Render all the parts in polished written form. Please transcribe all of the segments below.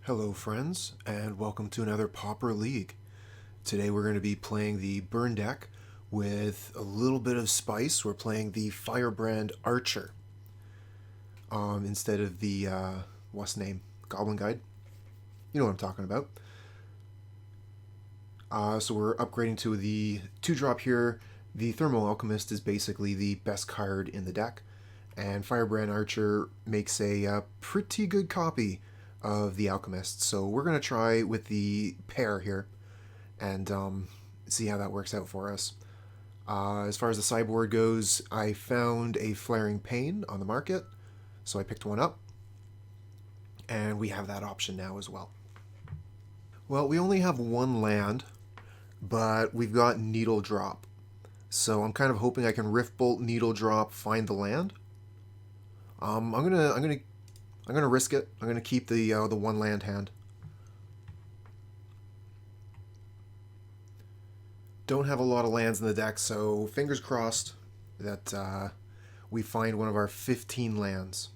Hello friends, and welcome to another Pauper League. Today we're going to be playing the burn deck with a little bit of spice. We're playing the Firebrand Archer instead of the, what's the name? Goblin Guide. You know what I'm talking about. So we're upgrading to the 2-drop here. The Thermo-Alchemist is basically the best card in the deck, and Firebrand Archer makes a pretty good copy of the Alchemist. So we're going to try with the pair here and see how that works out for us. As far as the sideboard goes, I found a Flaring Pain on the market, so I picked one up, and we have that option now as well. Well, we only have one land, but we've got Needle Drop. So I'm kind of hoping I can Rift Bolt, Needle Drop, find the land. I'm gonna risk it. I'm gonna keep the one land hand. Don't have a lot of lands in the deck, so fingers crossed that we find one of our 15 lands.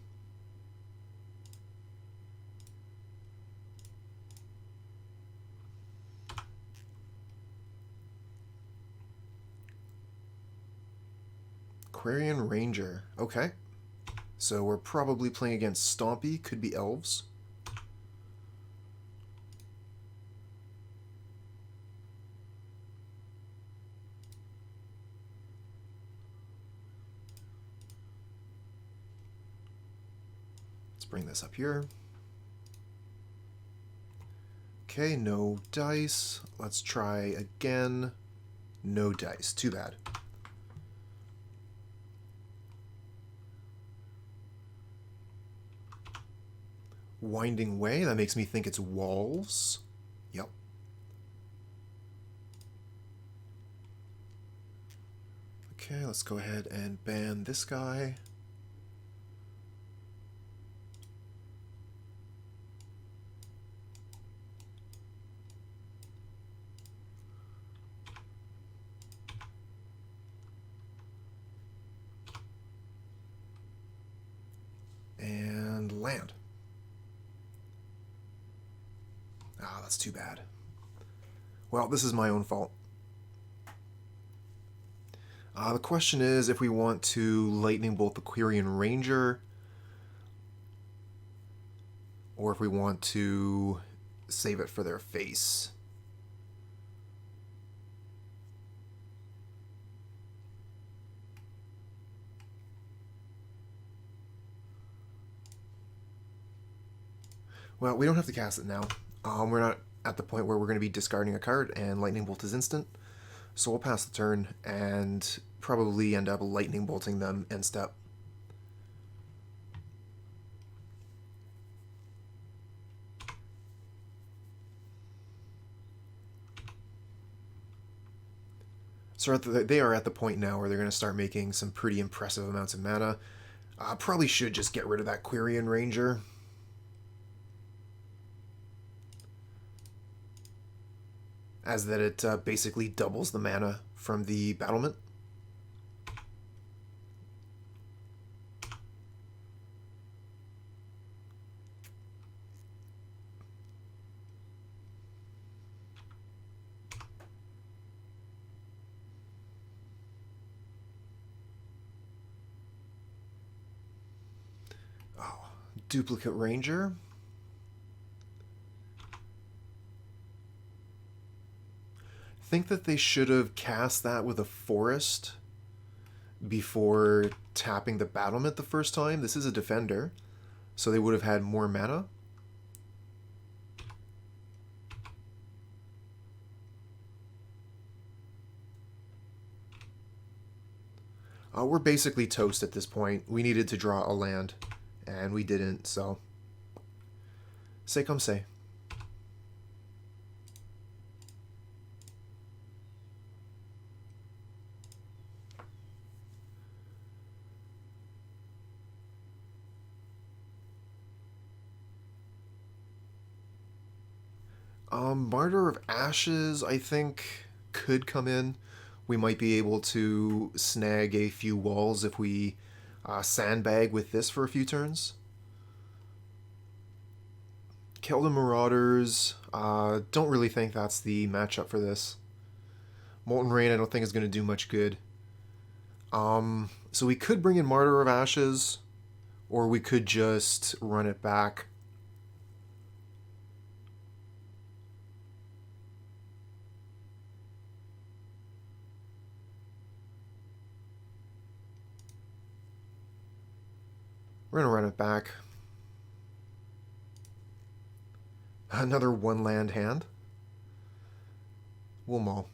Aquarian Ranger. Okay. So we're probably playing against Stompy. Could be Elves. Let's bring this up here. Okay, no dice. Let's try again. No dice. Too bad. Winding Way, that makes me think it's walls. Yep. Okay, let's go ahead and ban this guy. And land. Ah, that's too bad. Well, this is my own fault. The question is if we want to Lightning Bolt the Aquarian Ranger, or if we want to save it for their face. Well, we don't have to cast it now. We're not at the point where we're going to be discarding a card, and Lightning Bolt is instant. So we'll pass the turn and probably end up Lightning Bolting them end step. So they are at the point now where they're going to start making some pretty impressive amounts of mana. Probably should just get rid of that Aquarian Ranger. As that it basically doubles the mana from the battlement. Oh, duplicate Ranger. Think that they should have cast that with a forest before tapping the battlement the first time. This is a defender, so they would have had more mana. We're basically toast at this point. We needed to draw a land, and we didn't, so c'est comme c'est. Martyr of Ashes, I think, could come in. We might be able to snag a few walls if we sandbag with this for a few turns. Keldon Marauders. Don't really think that's the matchup for this. Molten Rain I don't think is going to do much good. So we could bring in Martyr of Ashes, or we could just run it back. We're going to run it back. Another one land hand. We'll mull.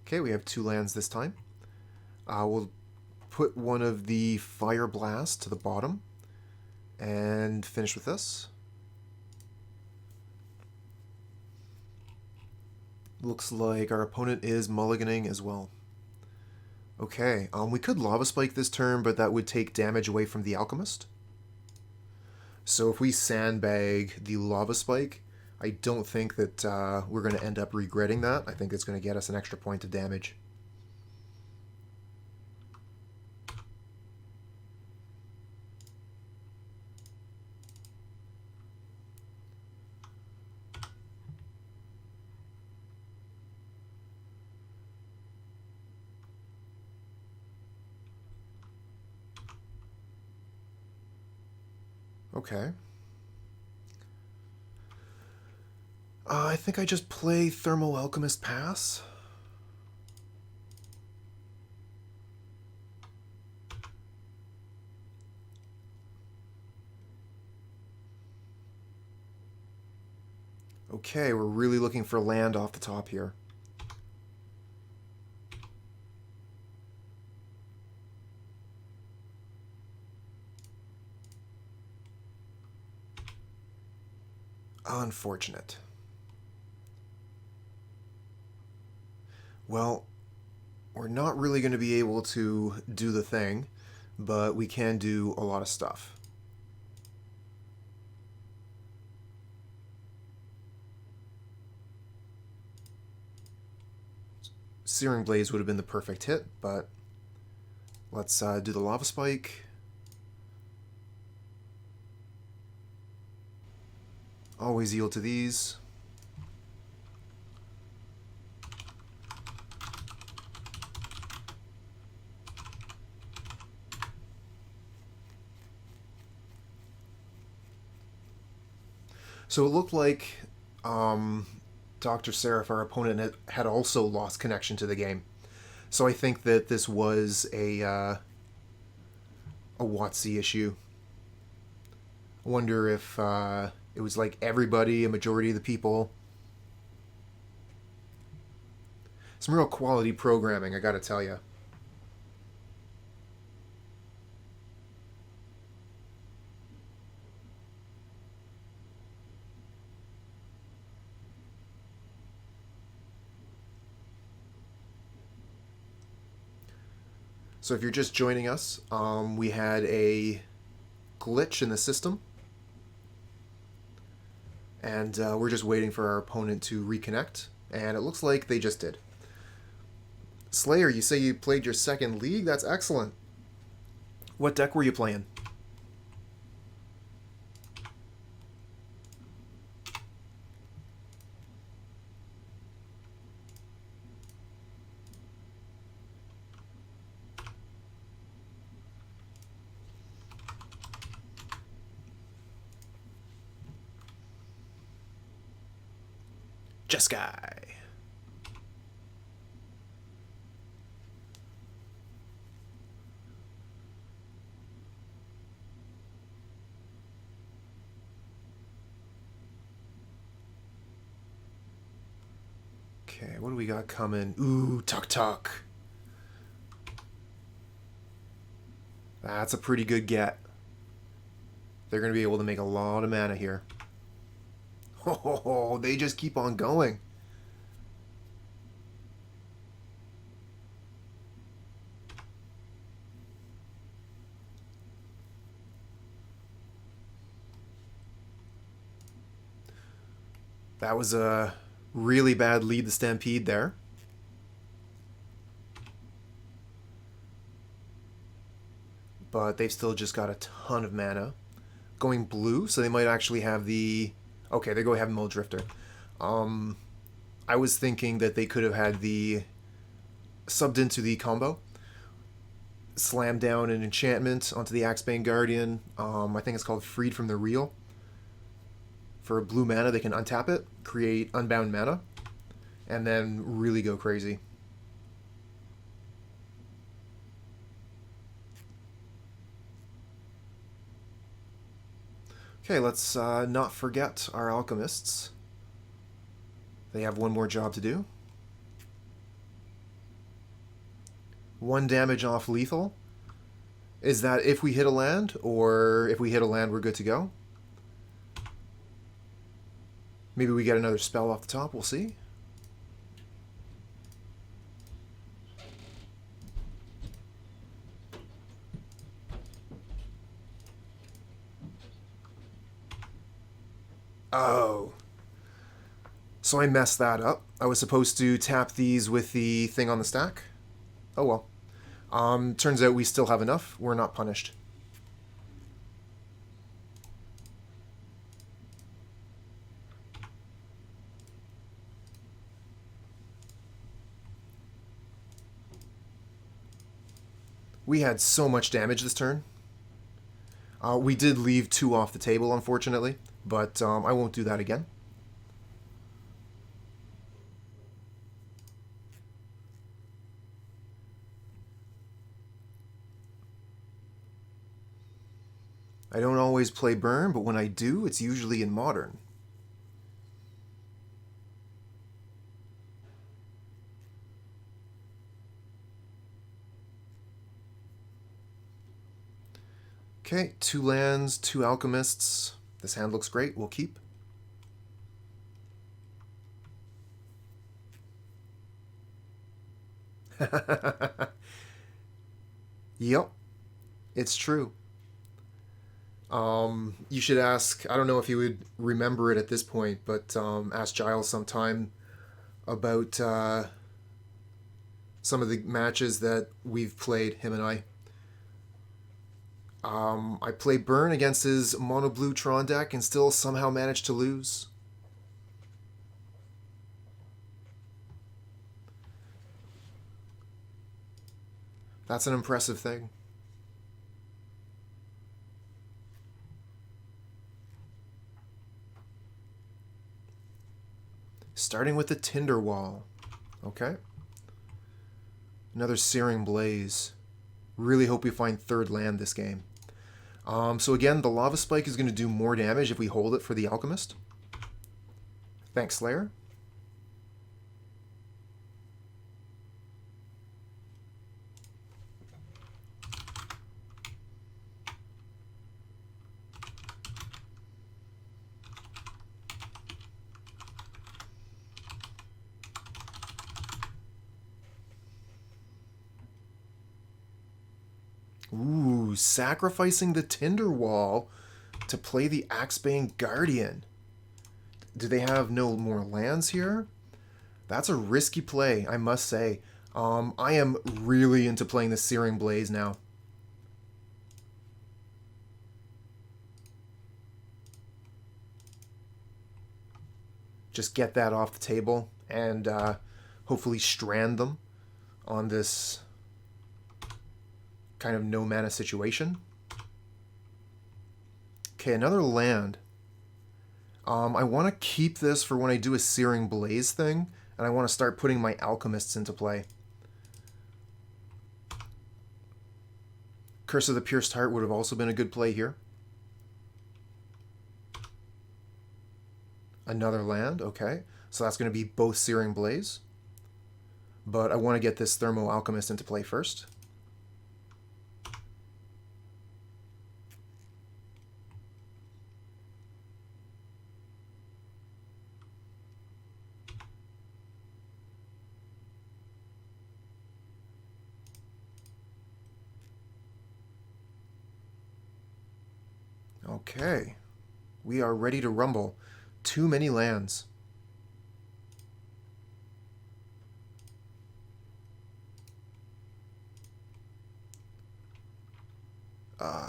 Okay, we have 2 lands this time. We'll put one of the Fireblast to the bottom and finish with this. Looks like our opponent is mulliganing as well. Okay, we could Lava Spike this turn, but that would take damage away from the Alchemist. So if we sandbag the Lava Spike, I don't think that we're going to end up regretting that. I think it's going to get us an extra point of damage. Okay. I think I just play Thermo-Alchemist pass. Okay, we're really looking for land off the top here. Unfortunate. Well, we're not really going to be able to do the thing, but we can do a lot of stuff. Searing Blaze would have been the perfect hit, but let's do the Lava Spike. Always yield to these. So it looked like Dr. Seraph, our opponent, had also lost connection to the game. So I think that this was a WotC issue. I wonder if it was like everybody, a majority of the people. Some real quality programming, I gotta tell you. So if you're just joining us, we had a glitch in the system. And we're just waiting for our opponent to reconnect. And it looks like they just did. Slayer, you say you played your second league? That's excellent. What deck were you playing? Jeskai. Okay, what do we got coming? Ooh, Tuk. That's a pretty good get. They're going to be able to make a lot of mana here. Oh, they just keep on going. That was a really bad lead the Stampede there. But they've still just got a ton of mana. going blue, so they might actually have the... Okay, they go have Mill Drifter. I was thinking that they could have had the... Subbed into the combo. Slam down an enchantment onto the Axebane Guardian. I think it's called Freed from the Reel. For blue mana, they can untap it, create unbound mana, and then really go crazy. Okay, let's not forget our alchemists. They have one more job to do. 1 damage off lethal. Is that if we hit a land, or if we hit a land, we're good to go? Maybe we get another spell off the top, we'll see. Oh. So I messed that up. I was supposed to tap these with the thing on the stack. Oh well. Turns out we still have enough. We're not punished. We had so much damage this turn. We did leave 2 off the table, unfortunately, but I won't do that again. I don't always play Burn, but when I do, it's usually in Modern. Okay, 2 lands, 2 alchemists. This hand looks great, we'll keep. Yep, it's true. You should ask, I don't know if you would remember it at this point, but ask Giles sometime about some of the matches that we've played, him and I. I played Burn against his mono blue Tron deck and still somehow managed to lose. That's an impressive thing. Starting with the Tinder Wall. Okay. Another Searing Blaze. Really hope we find 3rd land this game. So again, the Lava Spike is going to do more damage if we hold it for the Alchemist. Thanks, Slayer. Ooh, sacrificing the Tinder Wall to play the Axebane Guardian. Do they have no more lands here? That's a risky play, I must say. I am really into playing the Searing Blaze now. Just get that off the table and hopefully strand them on this kind of no mana situation. Okay, another land. I want to keep this for when I do a Searing Blaze thing, and I want to start putting my alchemists into play. Curse of the Pierced Heart would have also been a good play here. Another land, okay. So that's going to be both Searing Blaze. But I want to get this Thermo-Alchemist into play first. Okay, we are ready to rumble. Too many lands.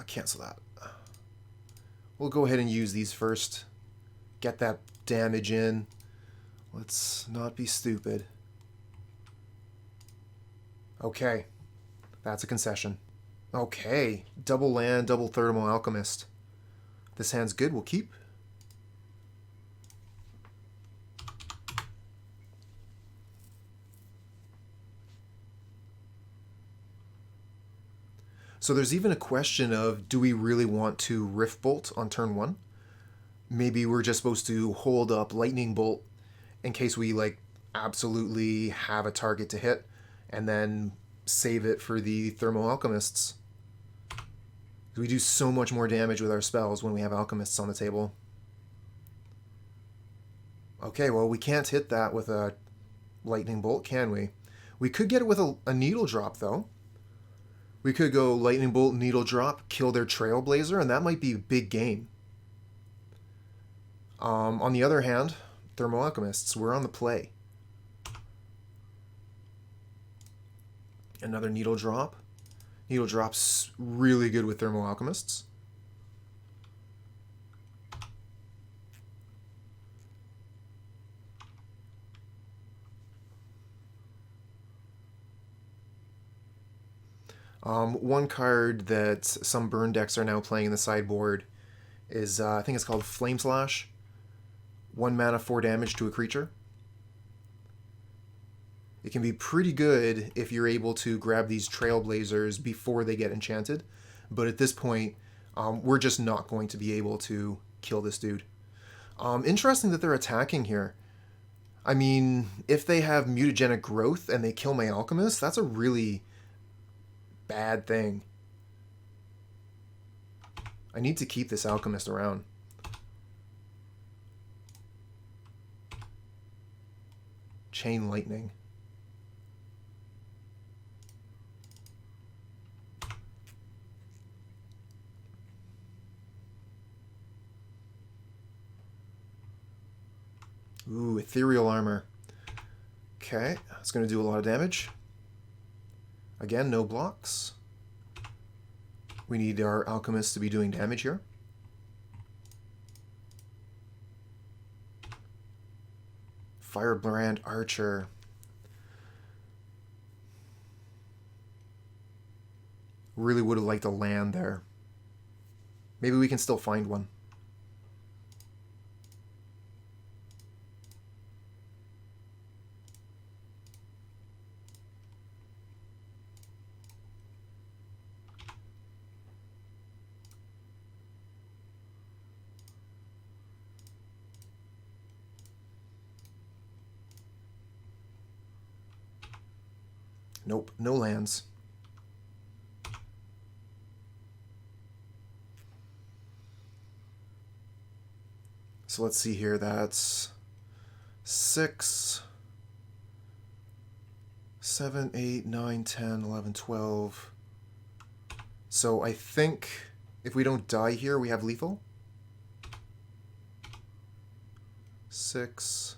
Cancel that. We'll go ahead and use these first. Get that damage in. Let's not be stupid. Okay. That's a concession. Okay. Double land, double Thermo-Alchemist. This hand's good. We'll keep. So there's even a question of, do we really want to Rift Bolt on turn 1? Maybe we're just supposed to hold up Lightning Bolt in case we like absolutely have a target to hit, and then save it for the Thermo-Alchemists. We do so much more damage with our spells when we have Alchemists on the table. Okay, well, we can't hit that with a Lightning Bolt, can we? We could get it with a Needle Drop, though. We could go Lightning Bolt, Needle Drop, kill their Trailblazer, and that might be a big game. On the other hand, Thermo-Alchemists, we're on the play. Another Needle Drop. Needle Drop's really good with Thermo-Alchemists. One card that some burn decks are now playing in the sideboard is, I think it's called Flame Slash. 1 mana, 4 damage to a creature. It can be pretty good if you're able to grab these Trailblazers before they get enchanted, but at this point, we're just not going to be able to kill this dude. Interesting that they're attacking here. I mean, if they have mutagenic growth and they kill my Alchemist, that's a really bad thing. I need to keep this Alchemist around. Chain Lightning. Ooh, Ethereal Armor. Okay, that's going to do a lot of damage. Again, no blocks. We need our Alchemist to be doing damage here. Firebrand Archer. Really would have liked a land there. Maybe we can still find one. Nope, no lands. So let's see here, that's 6, 7, 8, 9, 10, 11, 12. So I think if we don't die here, we have lethal. 6,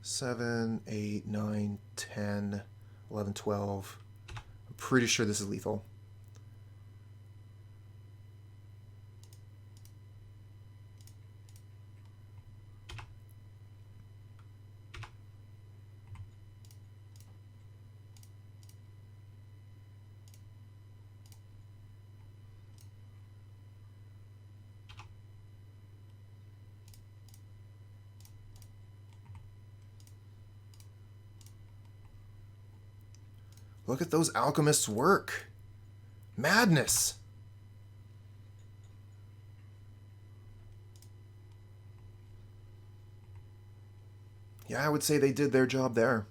7, 8, 9, 10, 11, 12. I'm pretty sure this is lethal. Look at those Alchemists work. Madness. Yeah, I would say they did their job there.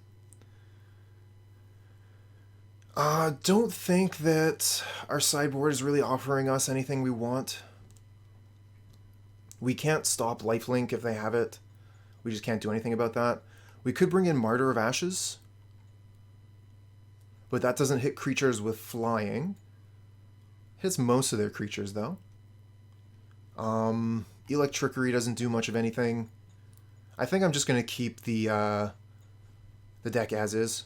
Don't think that our sideboard is really offering us anything we want. We can't stop lifelink if they have it. We just can't do anything about that. We could bring in Martyr of Ashes, but that doesn't hit creatures with flying. Hits most of their creatures, though. Electrickery doesn't do much of anything. I think I'm just going to keep the deck as is.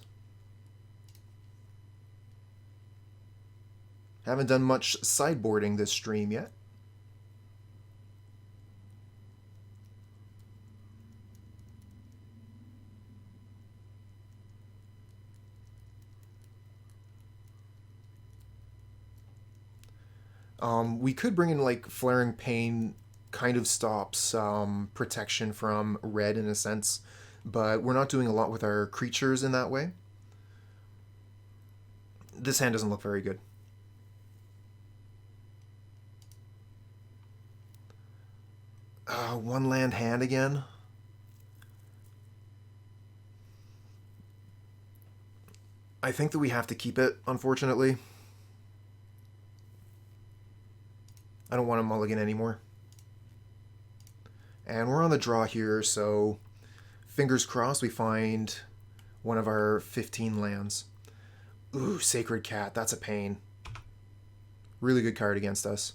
Haven't done much sideboarding this stream yet. We could bring in like Flaring Pain, kind of stops protection from red in a sense, but we're not doing a lot with our creatures in that way. This hand doesn't look very good. One land hand again. I think that we have to keep it, unfortunately. I don't want to mulligan anymore. And we're on the draw here, so fingers crossed we find one of our 15 lands. Ooh, Sacred Cat, that's a pain. Really good card against us.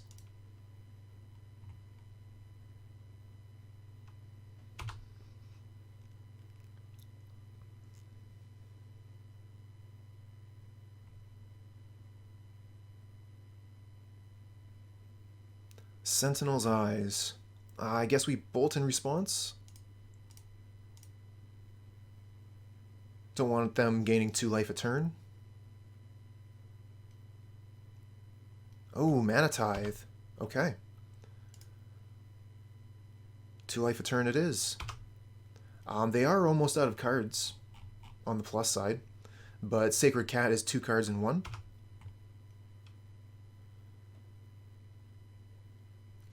Sentinel's Eyes. I guess we bolt in response. Don't want them gaining 2 life a turn. Oh, Mana Tithe. Okay. 2 life a turn it is. They are almost out of cards on the plus side, but Sacred Cat is 2 cards in 1.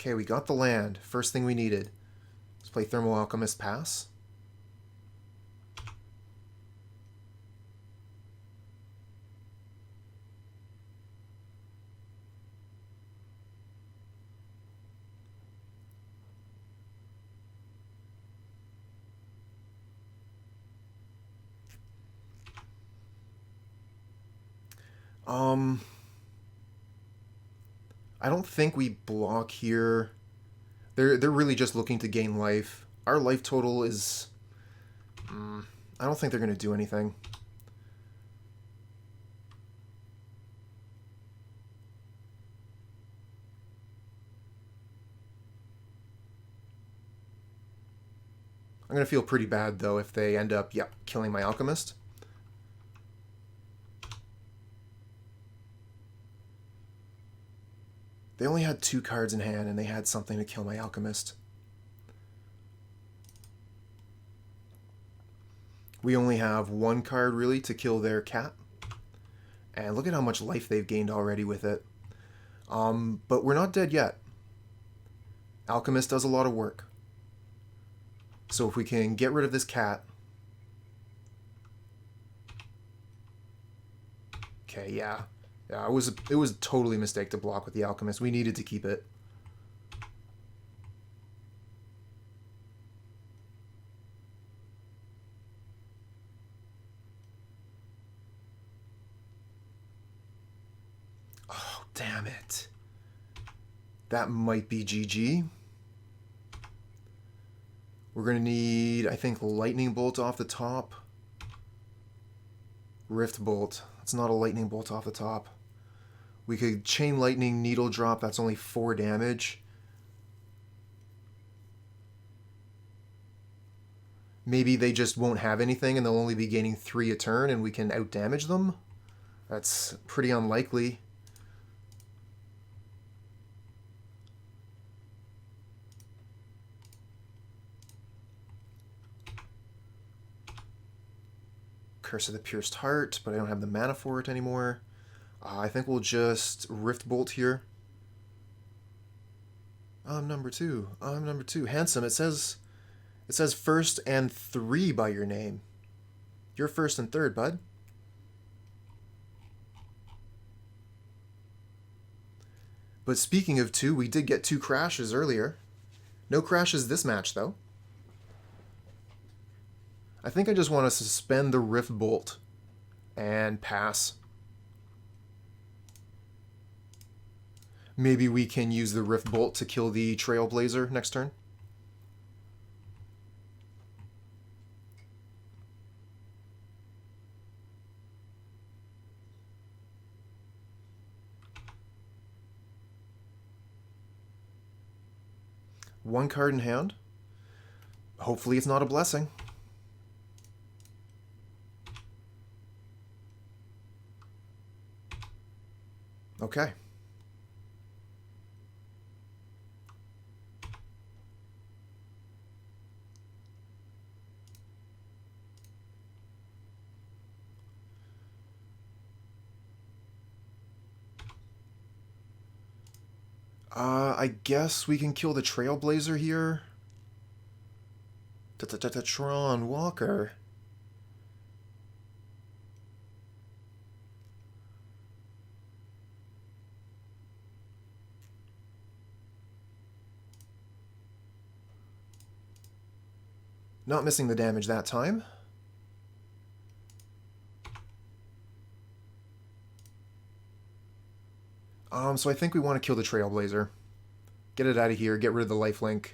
Okay, we got the land. First thing we needed. Let's play Thermo-Alchemist pass. I don't think we block here. They're really just looking to gain life. Our life total is... I don't think they're going to do anything. I'm going to feel pretty bad, though, if they end up, killing my Alchemist. They only had 2 cards in hand, and they had something to kill my Alchemist. We only have 1 card, really, to kill their cat. And look at how much life they've gained already with it. But we're not dead yet. Alchemist does a lot of work. So if we can get rid of this cat... Okay, yeah. Yeah, it was totally a mistake to block with the Alchemist. We needed to keep it. Oh, damn it. That might be GG. We're going to need, I think, Lightning Bolt off the top. Rift Bolt. It's not a Lightning Bolt off the top. We could Chain Lightning, Needle Drop. That's only 4 damage. Maybe they just won't have anything and they'll only be gaining 3 a turn and we can outdamage them. That's pretty unlikely. Curse of the Pierced Heart, but I don't have the mana for it anymore. I think we'll just Rift Bolt here. I'm number 2. I'm number 2. Handsome. It says first and 3 by your name. You're first and third, bud. But speaking of 2, we did get 2 crashes earlier. No crashes this match, though. I think I just want to suspend the Rift Bolt and pass. Maybe we can use the Rift Bolt to kill the Trailblazer next turn. One card in hand. Hopefully it's not a blessing. Okay. I guess we can kill the Trailblazer here. Tron Walker. Not missing the damage that time. So I think we want to kill the Trailblazer. Get it out of here, get rid of the lifelink.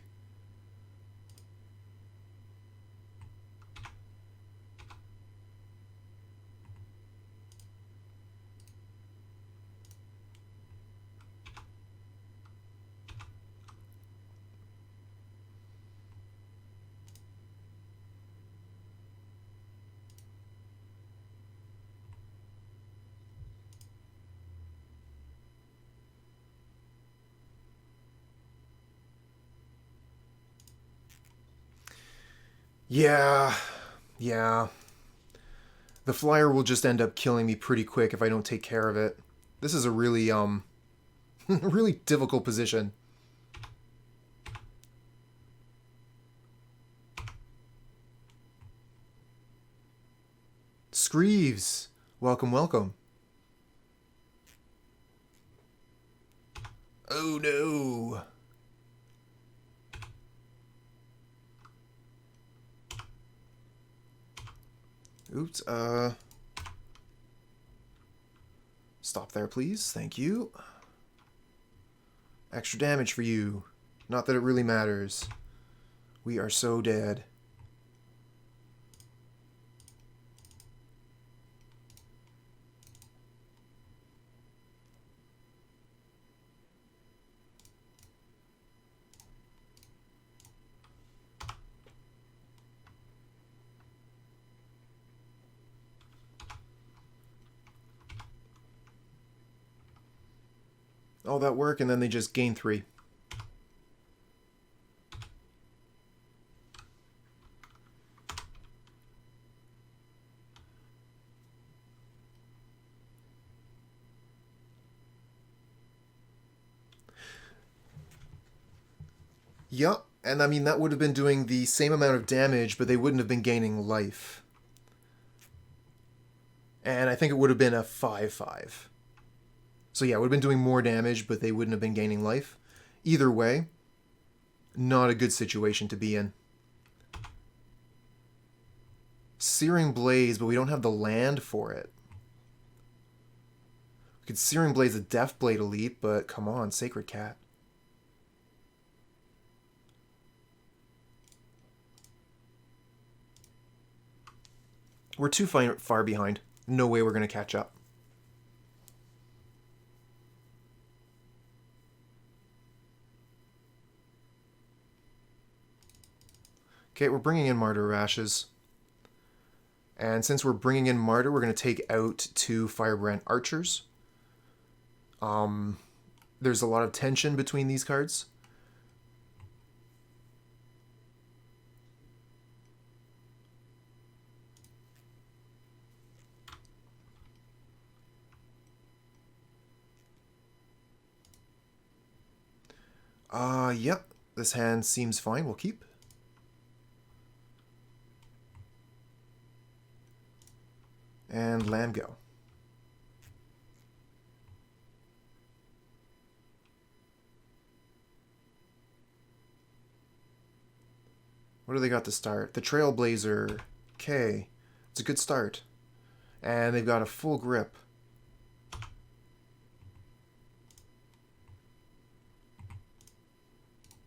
Yeah. The flyer will just end up killing me pretty quick if I don't take care of it. This is a really, really difficult position. Screeves! Welcome, welcome. Oh no! Oops, stop there, please. Thank you. Extra damage for you. Not that it really matters. We are so dead. All that work, and then they just gain 3. Yup, and I mean, that would have been doing the same amount of damage, but they wouldn't have been gaining life. And I think it would have been a 5/5. So yeah, it would have been doing more damage, but they wouldn't have been gaining life. Either way, not a good situation to be in. Searing Blaze, but we don't have the land for it. We could Searing Blaze a Deathblade Elite, but come on, Sacred Cat. We're too far behind. No way we're going to catch up. Okay, we're bringing in Martyr of Ashes. And since we're bringing in Martyr, we're going to take out 2 Firebrand Archers. There's a lot of tension between these cards. Yep. This hand seems fine. We'll keep. And land go. What do they got to start? The Trailblazer. Okay. It's a good start. And they've got a full grip.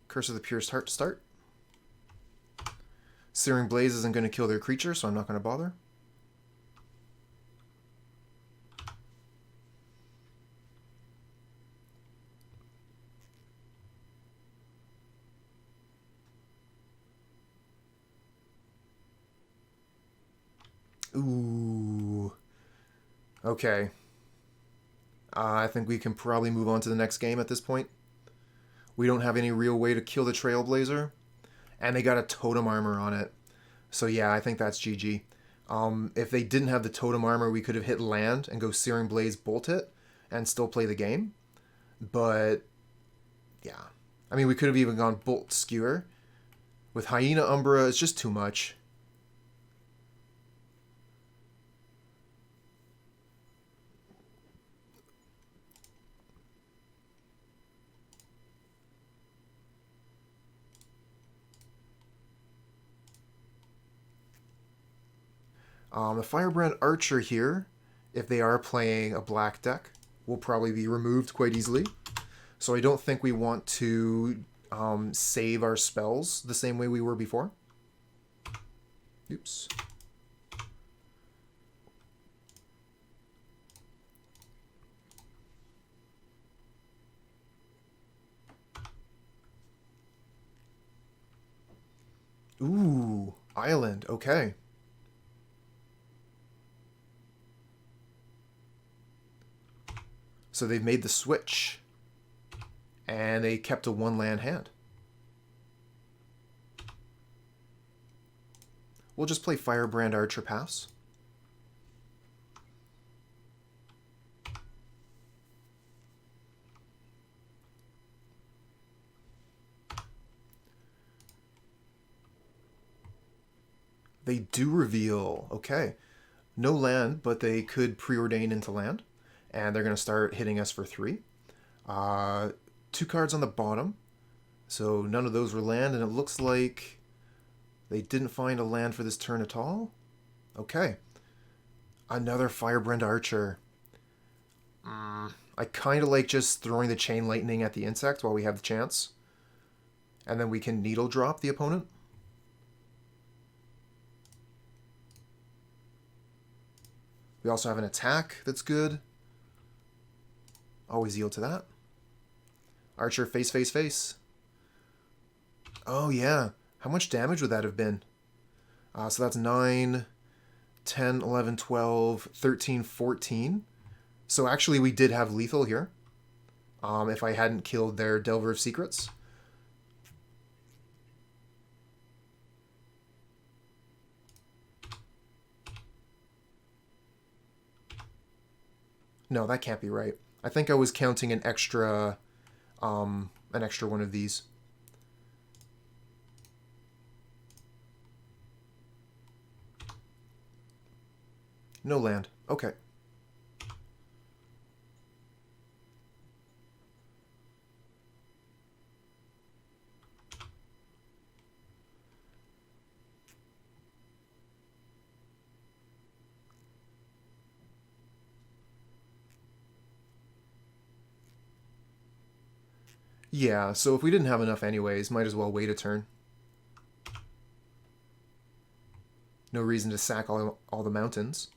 Curse of the Purest Heart to start. Searing Blaze isn't going to kill their creature, so I'm not going to bother. Ooh. Okay. I think we can probably move on to the next game at this point. We don't have any real way to kill the Trailblazer. And they got a Totem Armor on it. So yeah, I think that's GG. If they didn't have the Totem Armor, we could have hit land and go Searing Blaze, bolt it, and still play the game. But Yeah. I mean, we could have even gone Bolt Skewer. With Hyena Umbra, it's just too much. The Firebrand Archer here, if they are playing a black deck, will probably be removed quite easily. So I don't think we want to save our spells the same way we were before. Oops. Ooh, Island, okay. So they've made the switch. And they kept a 1-land hand. We'll just play Firebrand Archer pass. They do reveal, okay. No land, but they could preordain into land. And they're going to start hitting us for 3. 2 cards on the bottom. So none of those were land, and it looks like they didn't find a land for this turn at all. Okay. Another Firebrand Archer. I kind of like just throwing the Chain Lightning at the insect while we have the chance. And then we can Needle Drop the opponent. We also have an attack that's good. Always yield to that. Archer, face, face, face. Oh, yeah. How much damage would that have been? So that's 9, 10, 11, 12, 13, 14. So actually we did have lethal here. If I hadn't killed their Delver of Secrets. No, that can't be right. I think I was counting an extra one of these. No land. Okay. Yeah, so if we didn't have enough anyways, might as well wait a turn. No reason to sack all the mountains.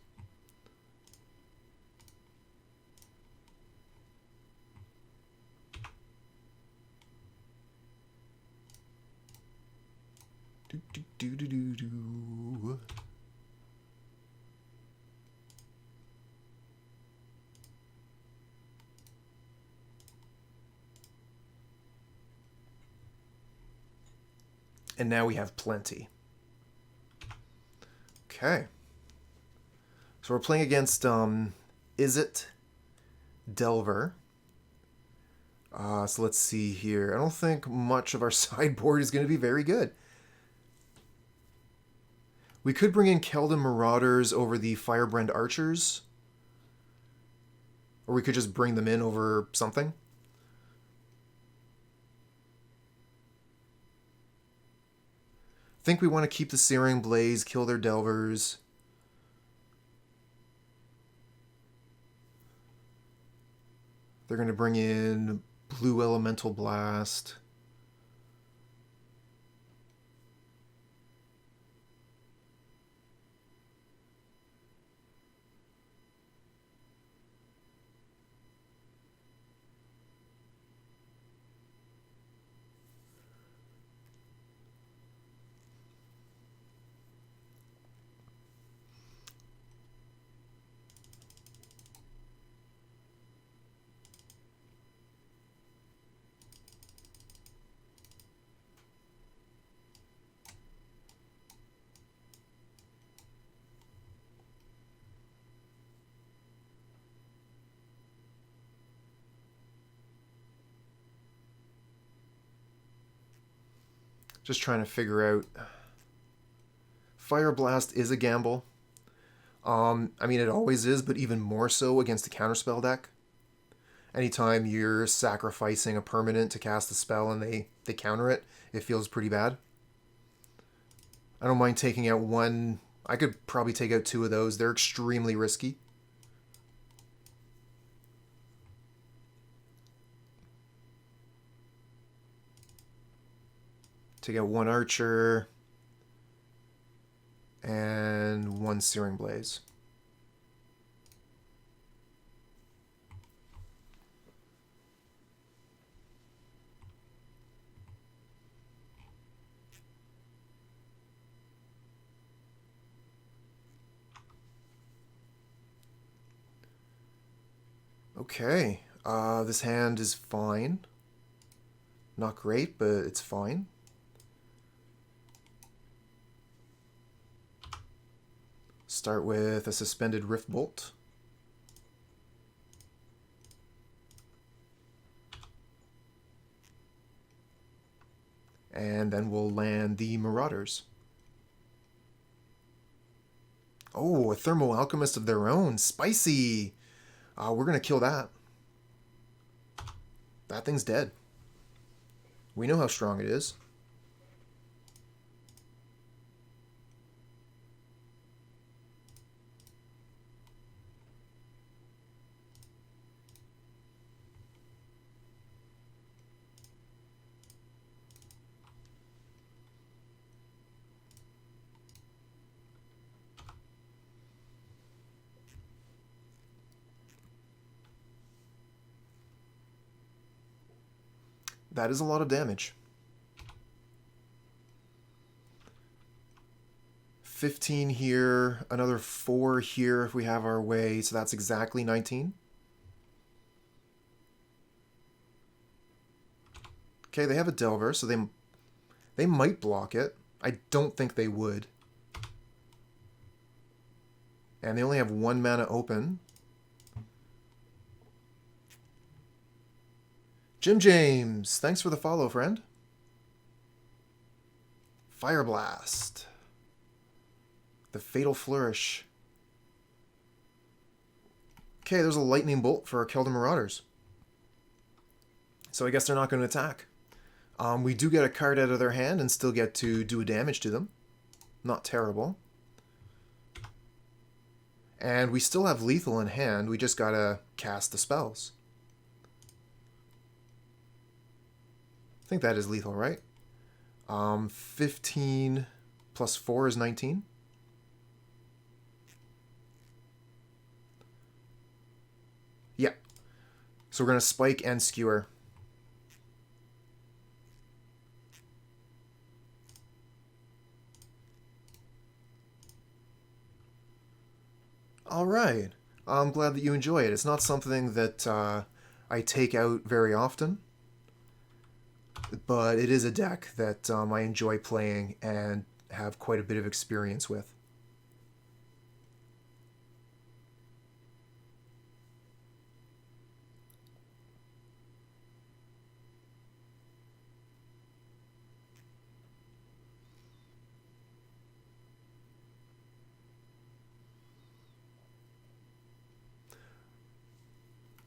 Do, do, do, do, do, do. And now we have plenty. Okay. So we're playing against Izzet Delver. So let's see here. I don't think much of our sideboard is going to be very good. We could bring in Keldon Marauders over the Firebrand Archers. Or we could just bring them in over something. I think we want to keep the Searing Blaze, kill their Delvers. They're going to bring in Blue Elemental Blast. Just trying to figure out. Fireblast is a gamble. I mean, it always is, but even more so against a counterspell deck. Anytime you're sacrificing a permanent to cast a spell and they counter it, it feels pretty bad. I don't mind taking out one. I could probably take out two of those. They're extremely risky. Take out one Archer and one Searing Blaze. Okay, this hand is fine. Not great, but it's fine. Start with a Suspended Rift Bolt. And then we'll land the Marauders. Oh, a Thermo-Alchemist of their own. Spicy! We're going to kill that. That thing's dead. We know how strong it is. That is a lot of damage. 15 here, another 4 here if we have our way, so that's exactly 19. Okay, they have a Delver, so they might block it. I don't think they would. And they only have 1 mana open. Jim James, thanks for the follow, friend. Fireblast. The Fatal Flourish. Okay, there's a Lightning Bolt for our Keldon Marauders. So I guess they're not going to attack. We do get a card out of their hand and still get to do a damage to them. Not terrible. And we still have lethal in hand, we just gotta cast the spells. I think that is lethal, right? 15 plus 4 is 19. Yeah. So we're going to spike and skewer. All right. I'm glad that you enjoy it. It's not something that I take out very often. But it is a deck that I enjoy playing and have quite a bit of experience with.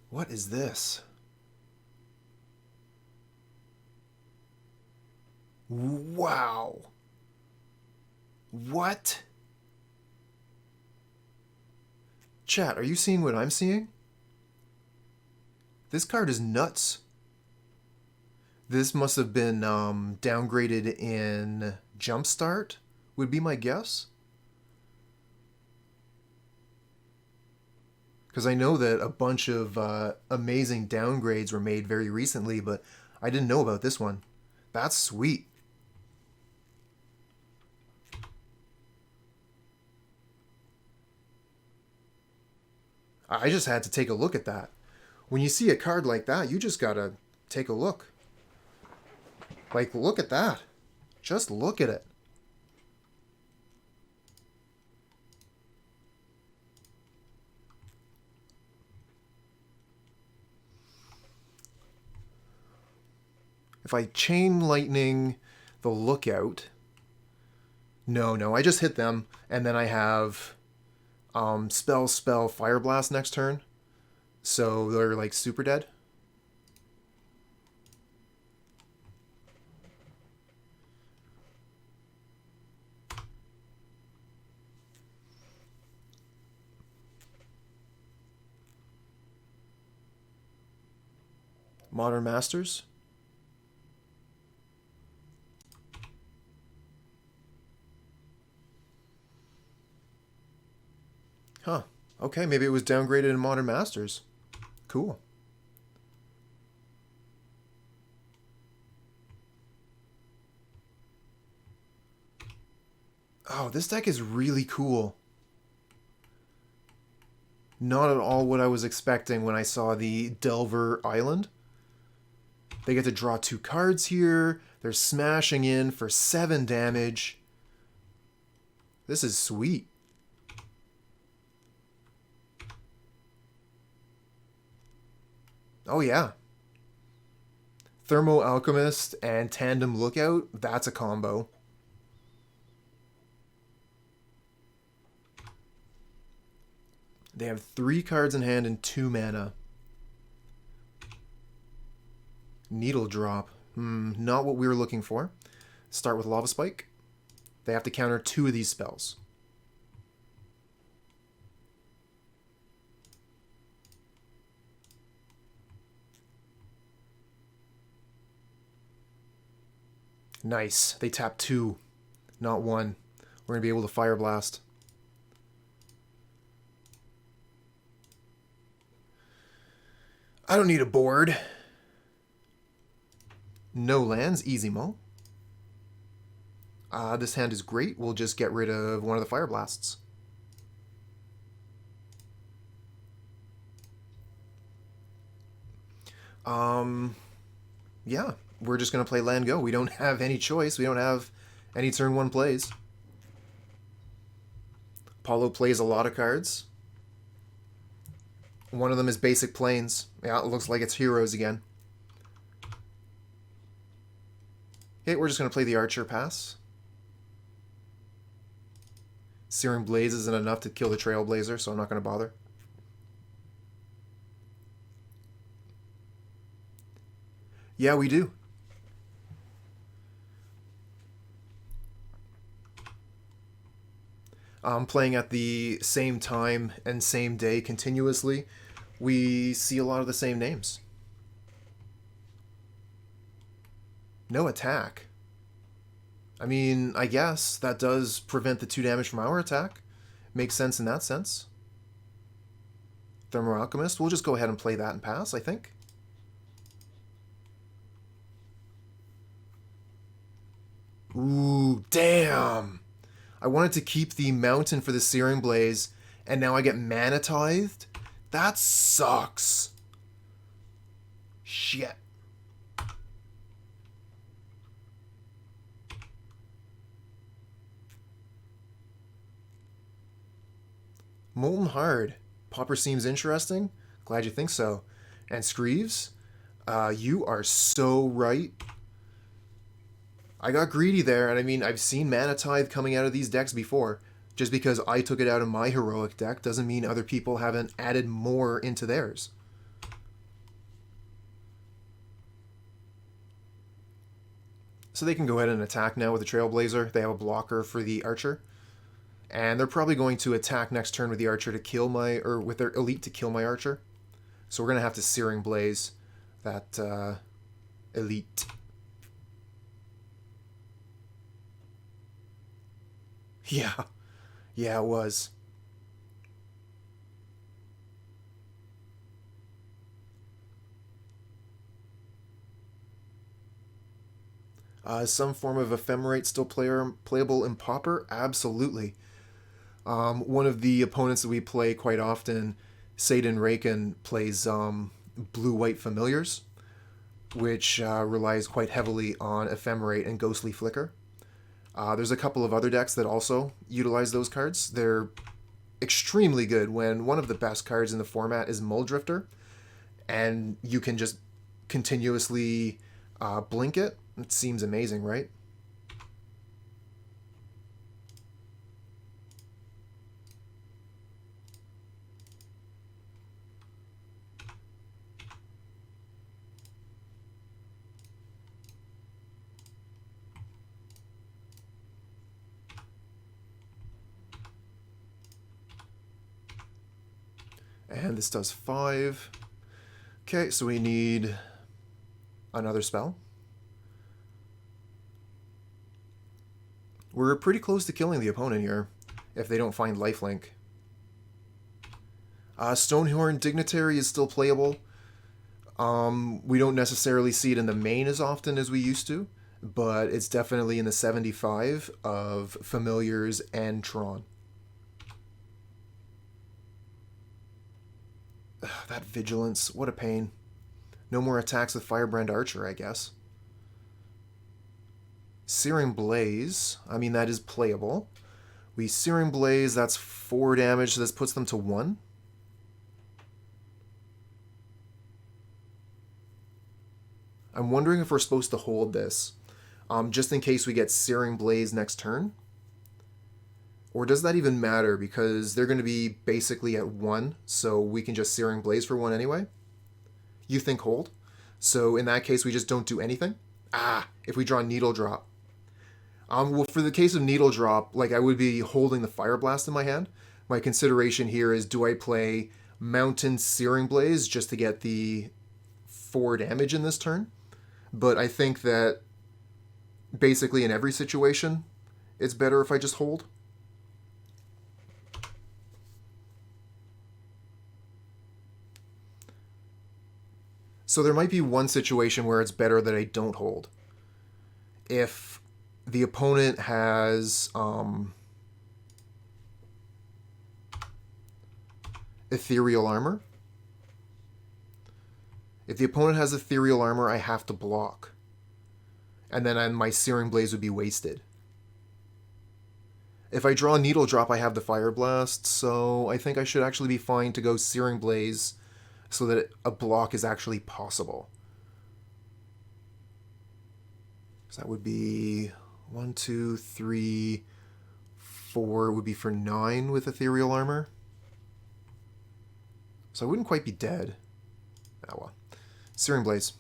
What is this? Wow. What? Chat, are you seeing what I'm seeing? This card is nuts. This must have been downgraded in Jumpstart, would be my guess. Because I know that a bunch of amazing downgrades were made very recently, but I didn't know about this one. That's sweet. I just had to take a look at that. When you see a card like that, you just gotta take a look. Like, look at that. Just look at it. If I chain lightning the Lookout. No, I just hit them, and then I have spell, Fireblast next turn. So they're like super dead. Modern Masters. Huh. Okay, maybe it was downgraded in Modern Masters. Cool. Oh, this deck is really cool. Not at all what I was expecting when I saw the Delver Island. They get to draw 2 cards here. They're smashing in for 7 damage. This is sweet. Oh yeah. Thermo-Alchemist and Tandem Lookout, that's a combo. They have 3 cards in hand and 2 mana. Needle Drop. Not what we were looking for. Start with Lava Spike. They have to counter 2 of these spells. Nice. They tap 2, not 1. We're going to be able to Fireblast. I don't need a board. No lands, easy mo. This hand is great. We'll just get rid of one of the Fireblasts. Yeah, we're just going to play land go. We don't have any choice. We don't have any turn 1 plays. Paulo plays a lot of cards. One of them is basic planes. Yeah, it looks like it's heroes again. Okay, we're just going to play the Archer pass. Searing Blaze isn't enough to kill the Trailblazer, so I'm not going to bother. Yeah, we do. Playing at the same time and same day continuously, we see a lot of the same names. No attack. I mean, I guess that does prevent the 2 damage from our attack. Makes sense in that sense. Thermo-Alchemist. We'll just go ahead and play that and pass, I think. Ooh, damn! I wanted to keep the Mountain for the Searing Blaze, and now I get Mana Tithed? That sucks. Shit. Molten Hard. Pauper seems interesting. Glad you think so. And Screeves, you are so right. I got greedy there, and I mean, I've seen Mana Tithe coming out of these decks before. Just because I took it out of my heroic deck doesn't mean other people haven't added more into theirs. So they can go ahead and attack now with the Trailblazer. They have a blocker for the Archer. And they're probably going to attack next turn with the Archer to kill my, or with their Elite to kill my Archer. So we're going to have to Searing Blaze that Elite. Yeah. Yeah, it was. Some form of Ephemerate still playable in Pauper? Absolutely. One of the opponents that we play quite often, Seidan Raken, plays blue-white familiars, which relies quite heavily on Ephemerate and Ghostly Flicker. There's a couple of other decks that also utilize those cards. They're extremely good when one of the best cards in the format is Muldrifter, and you can just continuously blink it. It seems amazing, right? And this does 5. Okay, so we need another spell. We're pretty close to killing the opponent here, if they don't find lifelink. Stonehorn Dignitary is still playable. We don't necessarily see it in the main as often as we used to, but it's definitely in the 75 of Familiars and Tron. Ugh, that Vigilance, what a pain. No more attacks with Firebrand Archer, I guess. Searing Blaze, I mean, that is playable. We Searing Blaze, that's 4 damage, so this puts them to 1. I'm wondering if we're supposed to hold this, just in case we get Searing Blaze next turn. Or does that even matter, because they're going to be basically at 1, so we can just Searing Blaze for 1 anyway? You think hold? So in that case, we just don't do anything? If we draw Needle Drop. Well, for the case of Needle Drop, like, I would be holding the Fireblast in my hand. My consideration here is, do I play Mountain Searing Blaze just to get the 4 damage in this turn? But I think that basically in every situation, it's better if I just hold. So there might be one situation where it's better that I don't hold. If the opponent has Ethereal Armor. If the opponent has Ethereal Armor, I have to block. And then my Searing Blaze would be wasted. If I draw Needle Drop, I have the Fireblast, so I think I should actually be fine to go Searing Blaze so that a block is actually possible. So that would be 1, 2, 3, 4 would be for 9 with Ethereal Armor. So I wouldn't quite be dead. Oh well. Searing Blaze.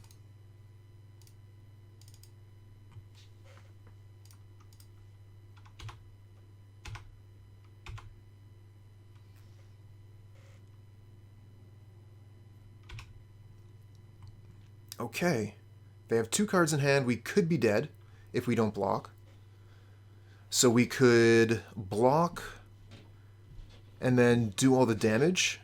Okay. They have 2 cards in hand. We could be dead if we don't block. So we could block and then do all the damage.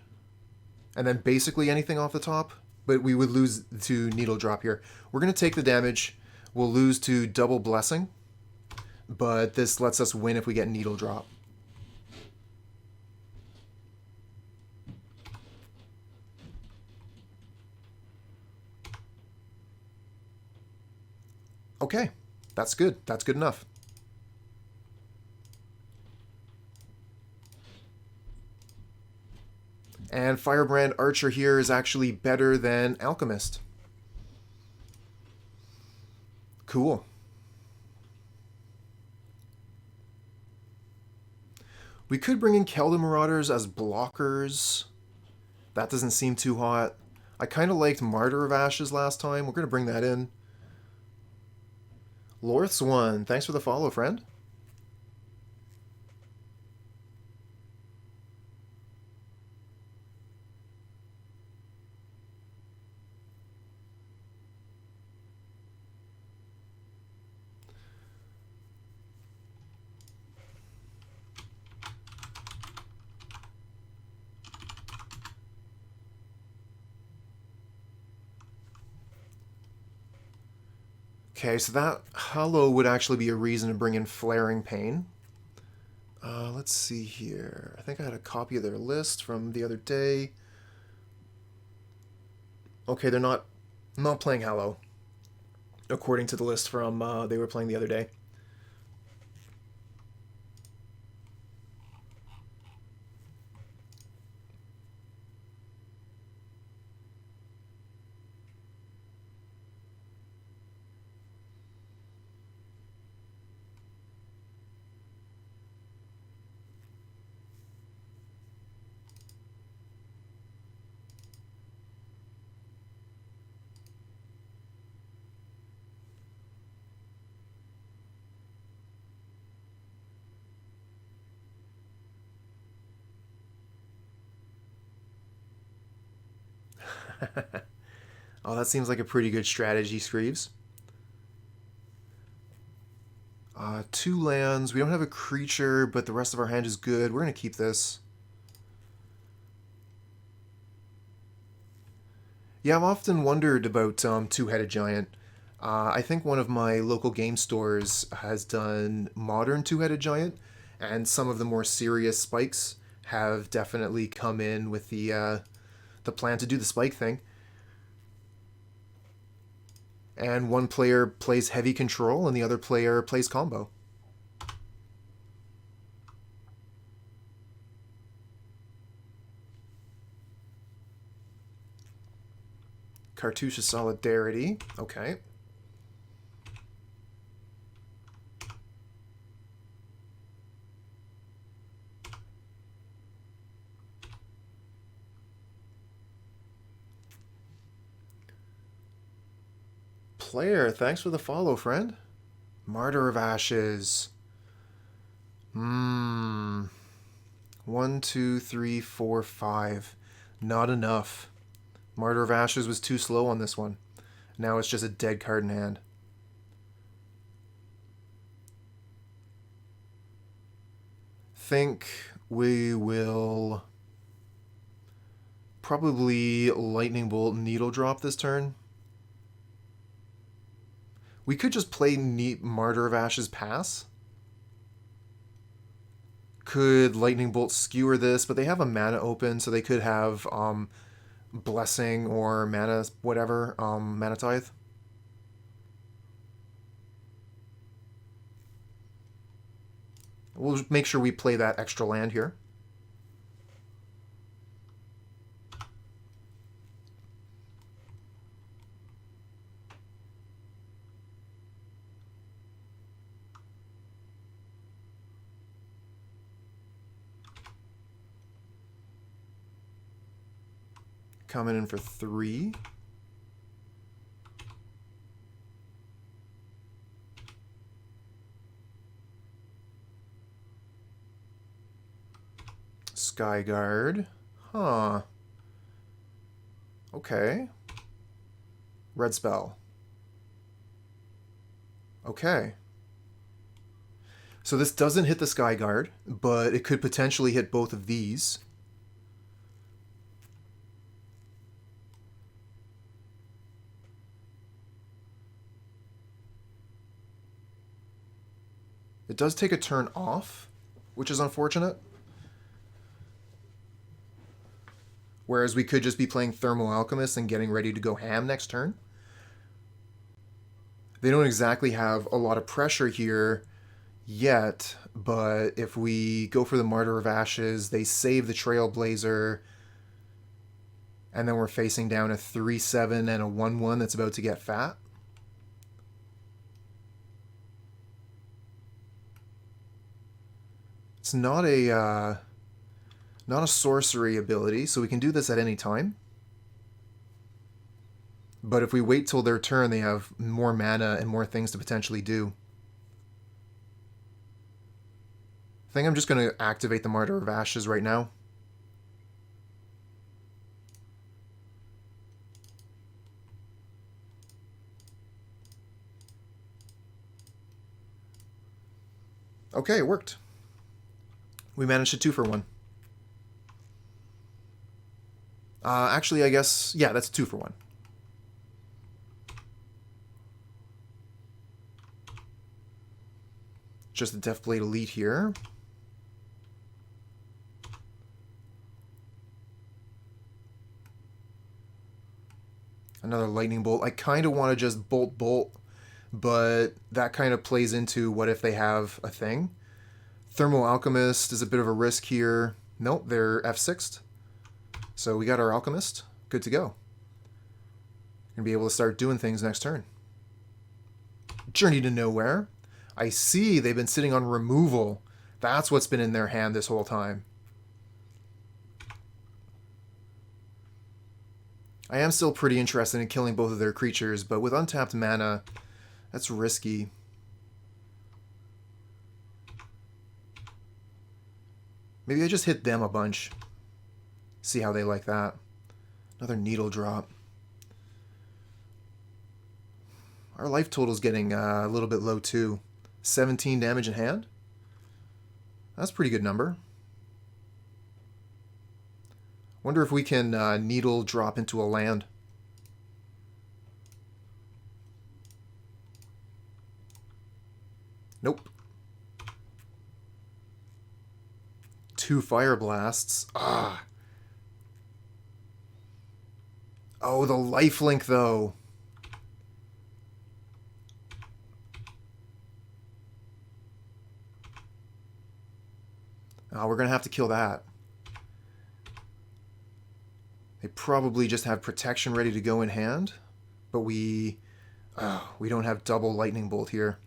And then basically anything off the top. But we would lose to Needle Drop here. We're going to take the damage. We'll lose to Double Blessing. But this lets us win if we get Needle Drop. Okay, that's good. That's good enough. And Firebrand Archer here is actually better than Alchemist. Cool. We could bring in Keldon Marauders as blockers. That doesn't seem too hot. I kind of liked Martyr of Ashes last time. We're going to bring that in. Lorth's one. Thanks for the follow, friend. Okay, so that Hollow would actually be a reason to bring in Flaring Pain. Let's see here. I think I had a copy of their list from the other day. Okay, they're not playing Hollow, according to the list from they were playing the other day. Oh, that seems like a pretty good strategy, Screeves. 2 lands. We don't have a creature, but the rest of our hand is good. We're going to keep this. Yeah, I've often wondered about Two-Headed Giant. I think one of my local game stores has done modern Two-Headed Giant, and some of the more serious spikes have definitely come in with the plan to do the spike thing. And one player plays heavy control and the other player plays combo. Cartouche of Solidarity. Okay. Player, thanks for the follow, friend. Martyr of Ashes. 1, 2, 3, 4, 5. Not enough. Martyr of Ashes was too slow on this one. Now it's just a dead card in hand. Think we will probably Lightning Bolt Needle Drop this turn. We could just play Martyr of Ashes pass. Could Lightning Bolt skewer this, but they have a mana open, so they could have Blessing or mana, whatever, Mana Tithe. We'll make sure we play that extra land here. Coming in for 3. Skyguard. Huh. Okay. Red spell. Okay. So this doesn't hit the Skyguard, but it could potentially hit both of these. It does take a turn off, which is unfortunate. Whereas we could just be playing Thermo-Alchemist and getting ready to go ham next turn. They don't exactly have a lot of pressure here yet, but if we go for the Martyr of Ashes, they save the Trailblazer, and then we're facing down a 3/7 and a 1/1 that's about to get fat. It's not a sorcery ability, so we can do this at any time. But if we wait till their turn, they have more mana and more things to potentially do. I think I'm just going to activate the Martyr of Ashes right now. Okay, it worked. We managed a 2-for-1. Actually, I guess, yeah, that's a 2-for-1. Just the Deathblade Elite here. Another Lightning Bolt. I kind of want to just bolt, but that kind of plays into what if they have a thing. Thermo-Alchemist is a bit of a risk here. Nope, they're F6'd. So we got our Alchemist. Good to go. Gonna be able to start doing things next turn. Journey to Nowhere. I see they've been sitting on removal. That's what's been in their hand this whole time. I am still pretty interested in killing both of their creatures, but with untapped mana, that's risky. Maybe I just hit them a bunch. See how they like that. Another needle drop. Our life total's getting a little bit low too. 17 damage in hand. That's a pretty good number. Wonder if we can needle drop into a land. Nope. 2 Fireblasts. Ah. Oh, the lifelink though. Oh, we're going to have to kill that. They probably just have protection ready to go in hand, but we don't have double lightning bolt here.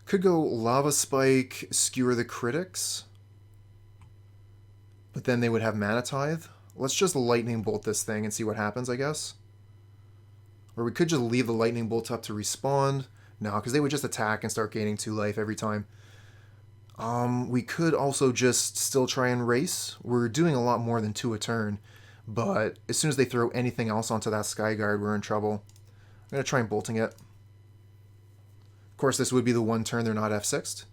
Could go Lava Spike, Skewer the Critics, but then they would have Mana Tithe. Let's just lightning bolt this thing and see what happens, I guess. Or we could just leave the lightning bolt up to respawn. No, because they would just attack and start gaining 2 life every time. We could also just still try and race. We're doing a lot more than 2 a turn, but as soon as they throw anything else onto that Skyguard, we're in trouble. I'm going to try and bolting it. Of course, this would be the one turn they're not F6'd.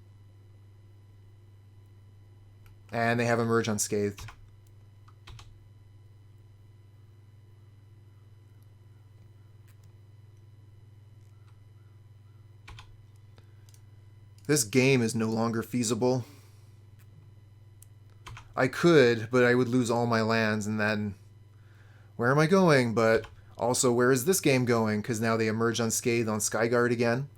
And they have Emerge Unscathed. This game is no longer feasible. I could, but I would lose all my lands, and then where am I going? But also, where is this game going? Because now they Emerge Unscathed on Skyguard again.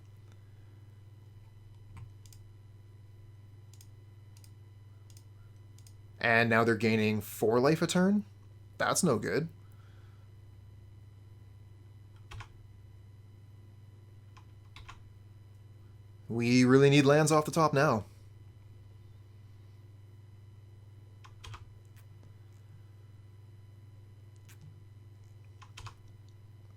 And now they're gaining 4 life a turn? That's no good. We really need lands off the top now.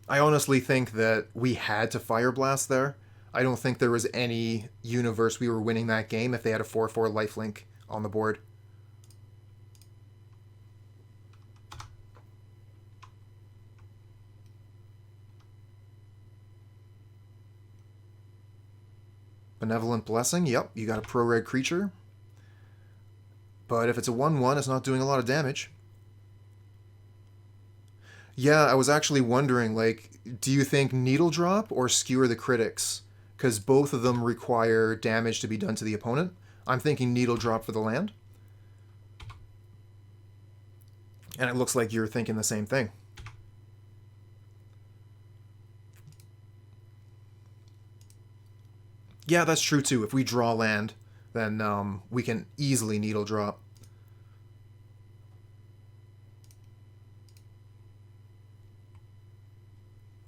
I honestly think that we had to Fireblast there. I don't think there was any universe we were winning that game if they had a 4/4 lifelink on the board. Benevolent Blessing, yep, you got a pro-red creature. But if it's a 1/1, it's not doing a lot of damage. Yeah, I was actually wondering, like, do you think Needle Drop or Skewer the Critics? Because both of them require damage to be done to the opponent. I'm thinking Needle Drop for the land. And it looks like you're thinking the same thing. Yeah, that's true too. If we draw land, then we can easily Needle Drop.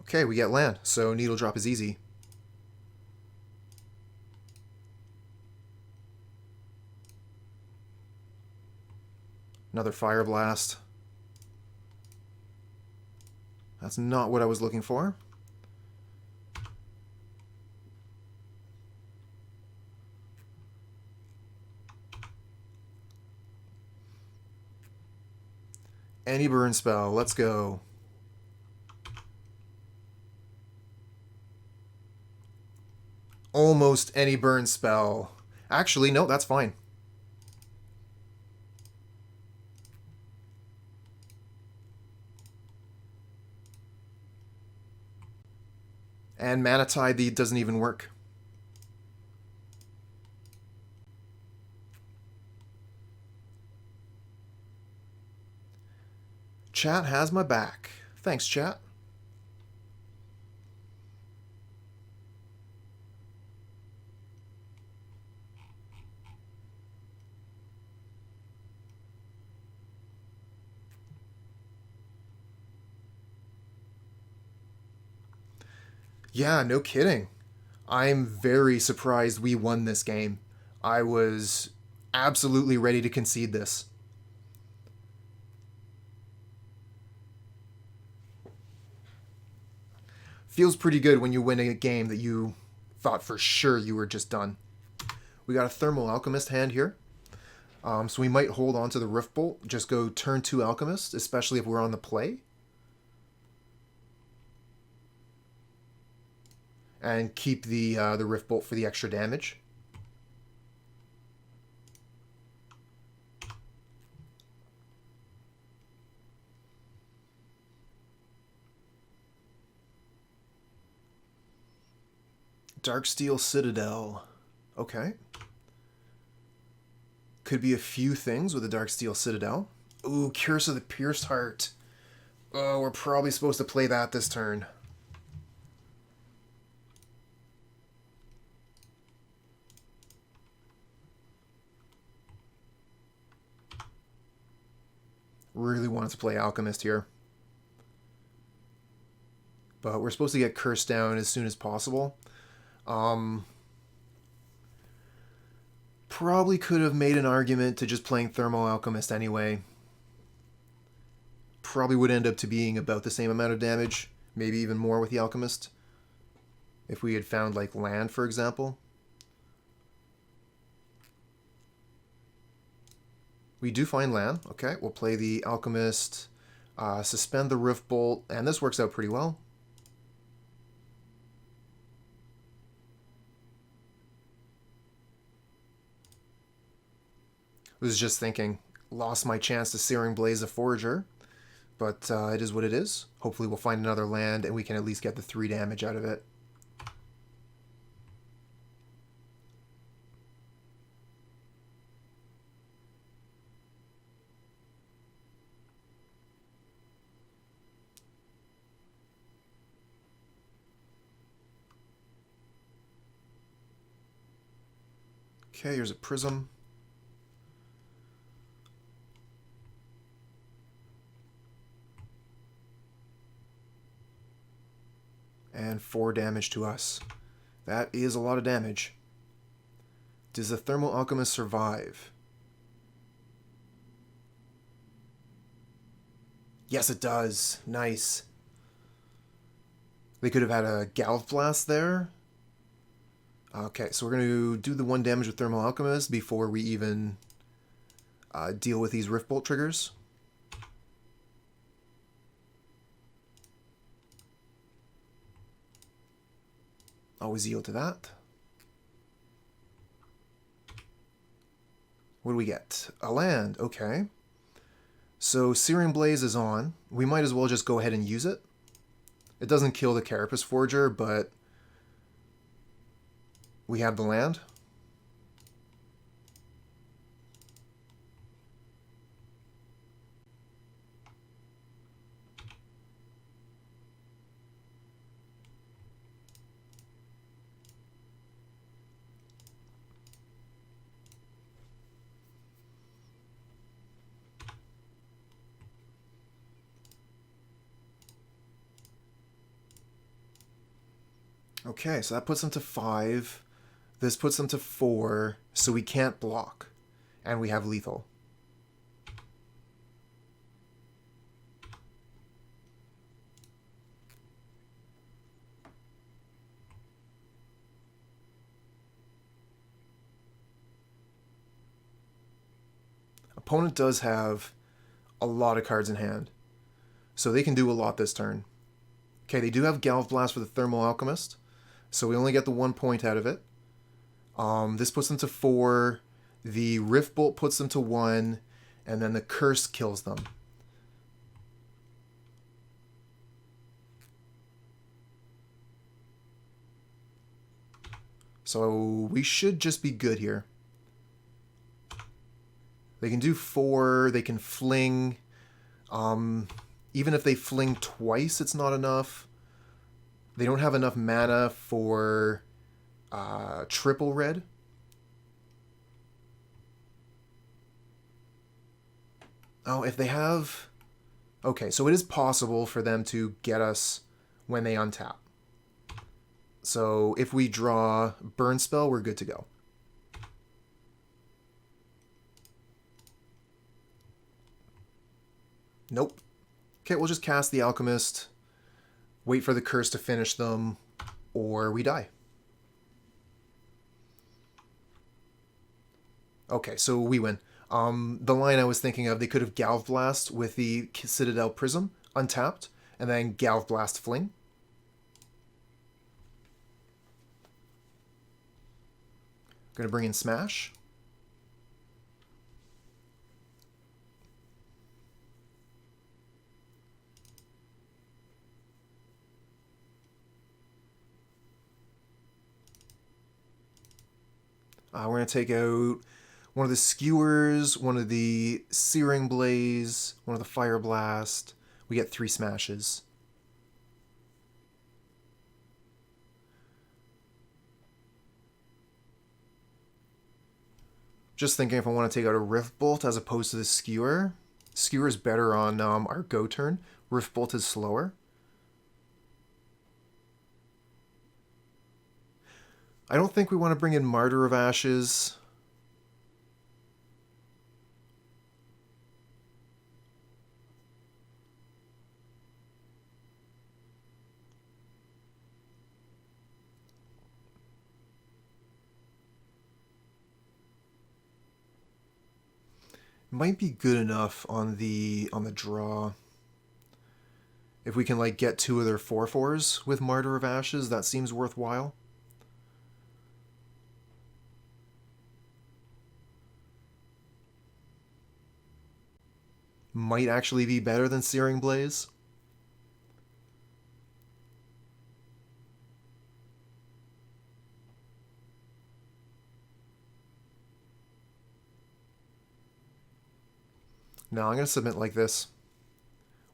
Okay, we get land, so Needle Drop is easy. Another Fireblast. That's not what I was looking for. Any burn spell, let's go. Almost any burn spell. Actually, no, that's fine. And Mana Tithe doesn't even work. Chat has my back. Thanks, chat. Yeah, no kidding. I'm very surprised we won this game. I was absolutely ready to concede this. Feels pretty good when you win a game that you thought for sure you were just done. We got a Thermo-Alchemist hand here. So we might hold on to the Rift Bolt, just go turn 2 Alchemist, especially if we're on the play. And keep the Rift Bolt for the extra damage. Darksteel Citadel. Okay. Could be a few things with a Darksteel Citadel. Ooh, Curse of the Pierced Heart. Oh, we're probably supposed to play that this turn. Really wanted to play Alchemist here. But we're supposed to get Curse down as soon as possible. Probably could have made an argument to just playing Thermo-Alchemist anyway. Probably would end up to being about the same amount of damage. Maybe even more with the Alchemist. If we had found, like, land, for example. We do find land. Okay, we'll play the Alchemist, suspend the Rift Bolt, and this works out pretty well. Was just thinking, lost my chance to Searing Blaze a Forager, but it is what it is. Hopefully we'll find another land and we can at least get the 3 damage out of it. Okay, here's a Prism. And 4 damage to us. That is a lot of damage. Does the Thermo-Alchemist survive? Yes, it does. Nice. They could have had a Fireblast there. Okay, so we're going to do the 1 damage with Thermo-Alchemist before we even deal with these Rift Bolt triggers. Always yield to that. What do we get? A land, okay. So Searing Blaze is on. We might as well just go ahead and use it. It doesn't kill the Carapace Forger, but we have the land. Okay, so that puts them to 5. This puts them to 4, so we can't block. And we have lethal. Opponent does have a lot of cards in hand, so they can do a lot this turn. Okay, they do have Fireblast for the Thermo-Alchemist, so we only get the 1 point out of it. This puts them to 4. The Rift Bolt puts them to 1, and then the Curse kills them. So we should just be good here. They can do 4, they can fling. Even if they fling twice, it's not enough. They don't have enough mana for triple red. Oh, if they have... Okay, so it is possible for them to get us when they untap. So if we draw Burn Spell, we're good to go. Nope. Okay, we'll just cast the Alchemist. wait for the curse to finish them, or we die. Okay, so we win. The line I was thinking of, they could have Galv Blast with the Citadel Prism untapped, and then Galv Blast Fling. Going to bring in Smash. We're going to take out one of the Skewers, one of the Searing Blaze, one of the Fireblast. We get 3 smashes. Just thinking if I want to take out a Rift Bolt as opposed to the Skewer. Skewer is better on our go turn. Rift Bolt is slower. I don't think we want to bring in Martyr of Ashes. Might be good enough on the draw. If we can like get 2 of their 4/4s with Martyr of Ashes, that seems worthwhile. Might actually be better than Searing Blaze. No, I'm going to submit like this.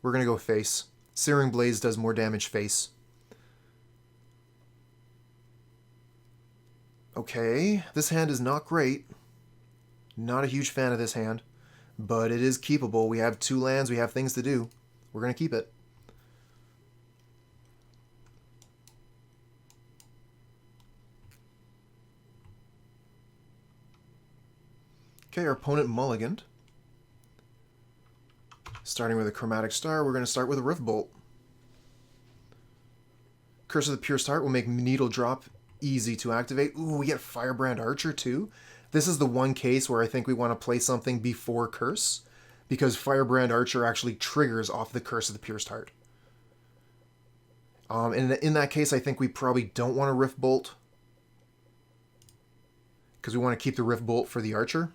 We're going to go face. Searing Blaze does more damage face. Okay, this hand is not great. Not a huge fan of this hand. But it is keepable. We have 2 lands. We have things to do. We're going to keep it. Okay, our opponent mulliganed. Starting with a Chromatic Star, we're going to start with a Rift Bolt. Curse of the Purest Heart will make Needle Drop easy to activate. Ooh, we get Firebrand Archer too. This is the one case where I think we want to play something before Curse, because Firebrand Archer actually triggers off the Curse of the Purest Heart. In that case, I think we probably don't want a Rift Bolt, because we want to keep the Rift Bolt for the Archer.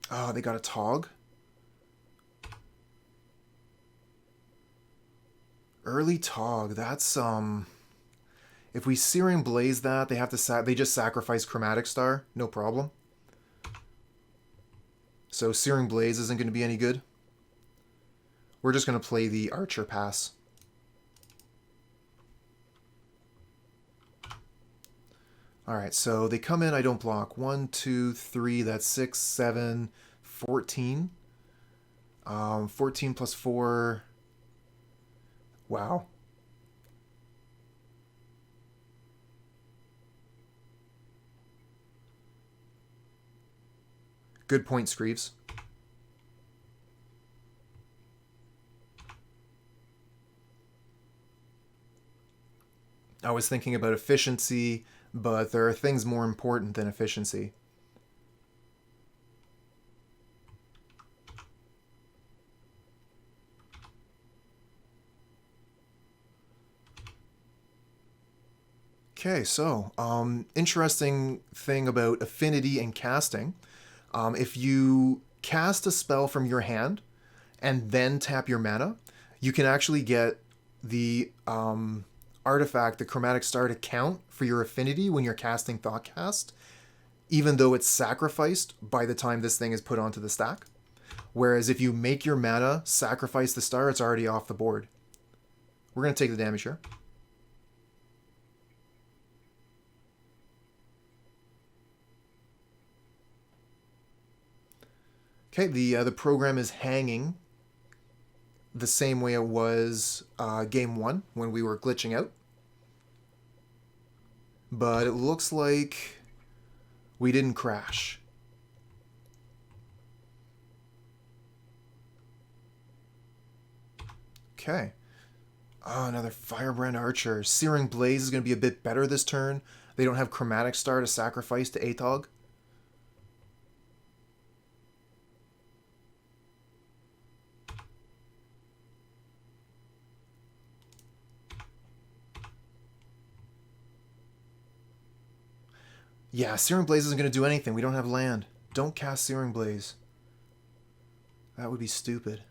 Oh, they got a Tog. Early Tog. That's if we Searing Blaze that, they have to they just sacrifice Chromatic Star. No problem. So Searing Blaze isn't going to be any good. We're just going to play the Archer pass. Alright, so they come in, I don't block. 1, 2, 3, that's 6, 7, 14. 14 plus 4. Wow. Good point, Screeves. I was thinking about efficiency, but there are things more important than efficiency. Okay, so interesting thing about affinity and casting. If you cast a spell from your hand and then tap your mana, you can actually get the artifact, the Chromatic Star, to count for your affinity when you're casting Thoughtcast, even though it's sacrificed by the time this thing is put onto the stack. Whereas if you make your mana sacrifice the star, it's already off the board. We're going to take the damage here. Okay, the program is hanging the same way it was game 1 when we were glitching out. but it looks like we didn't crash. Okay. Oh, another Firebrand Archer. Searing Blaze is going to be a bit better this turn. They don't have Chromatic Star to sacrifice to Atog. Yeah, Searing Blaze isn't going to do anything. We don't have land. Don't cast Searing Blaze. That would be stupid.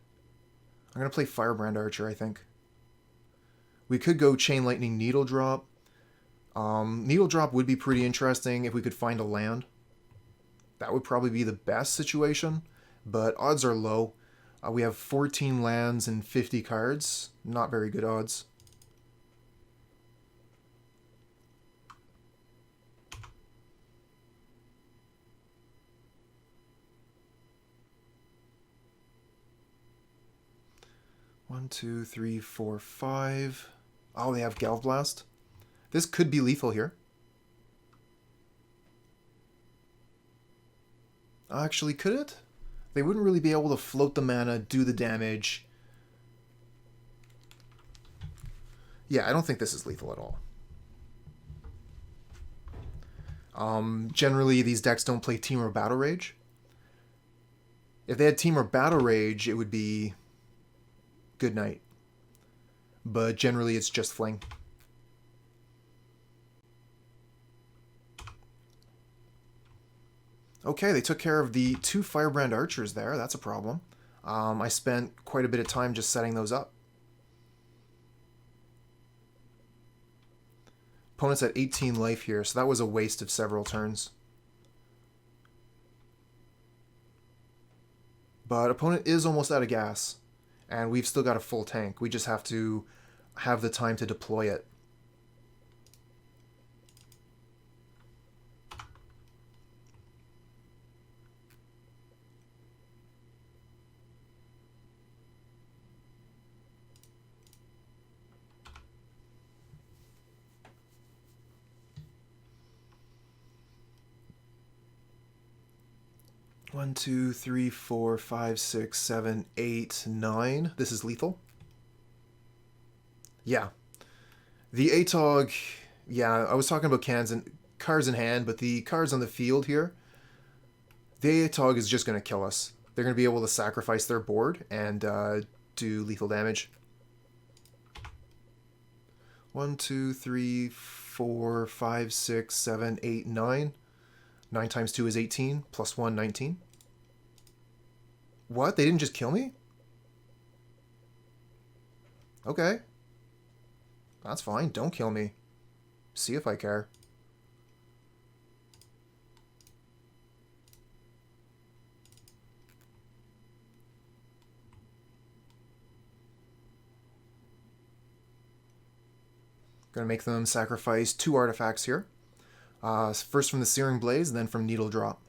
I'm going to play Firebrand Archer, I think. We could go Chain Lightning Needle Drop. Needle Drop would be pretty interesting if we could find a land. That would probably be the best situation, but odds are low. We have 14 lands and 50 cards. Not very good odds. One, two, three, four, five. Oh, they have Galvblast. This could be lethal here. Actually, could it? They wouldn't really be able to float the mana, do the damage. Yeah, I don't think this is lethal at all. Generally, these decks don't play Team or Battle Rage. If they had Team or Battle Rage, it would be good night. But generally, it's just Fling. Okay, they took care of the 2 Firebrand Archers there. That's a problem. I spent quite a bit of time just setting those up. Opponent's at 18 life here, so that was a waste of several turns. But opponent is almost out of gas, and we've still got a full tank. We just have to have the time to deploy it. One, two, three, four, five, six, seven, eight, 9. This is lethal. Yeah. The Atog, yeah, I was talking about cards in hand, but the cards on the field here, the Atog is just going to kill us. They're going to be able to sacrifice their board and do lethal damage. 1, 2, 3, 4, 5, 6, 7, 8, 9. 9 times 2 is 18, plus 1, 19. What? They didn't just kill me? Okay. That's fine. Don't kill me. See if I care. Gonna make them sacrifice 2 artifacts here. First from the Searing Blaze, then from Needle Drop.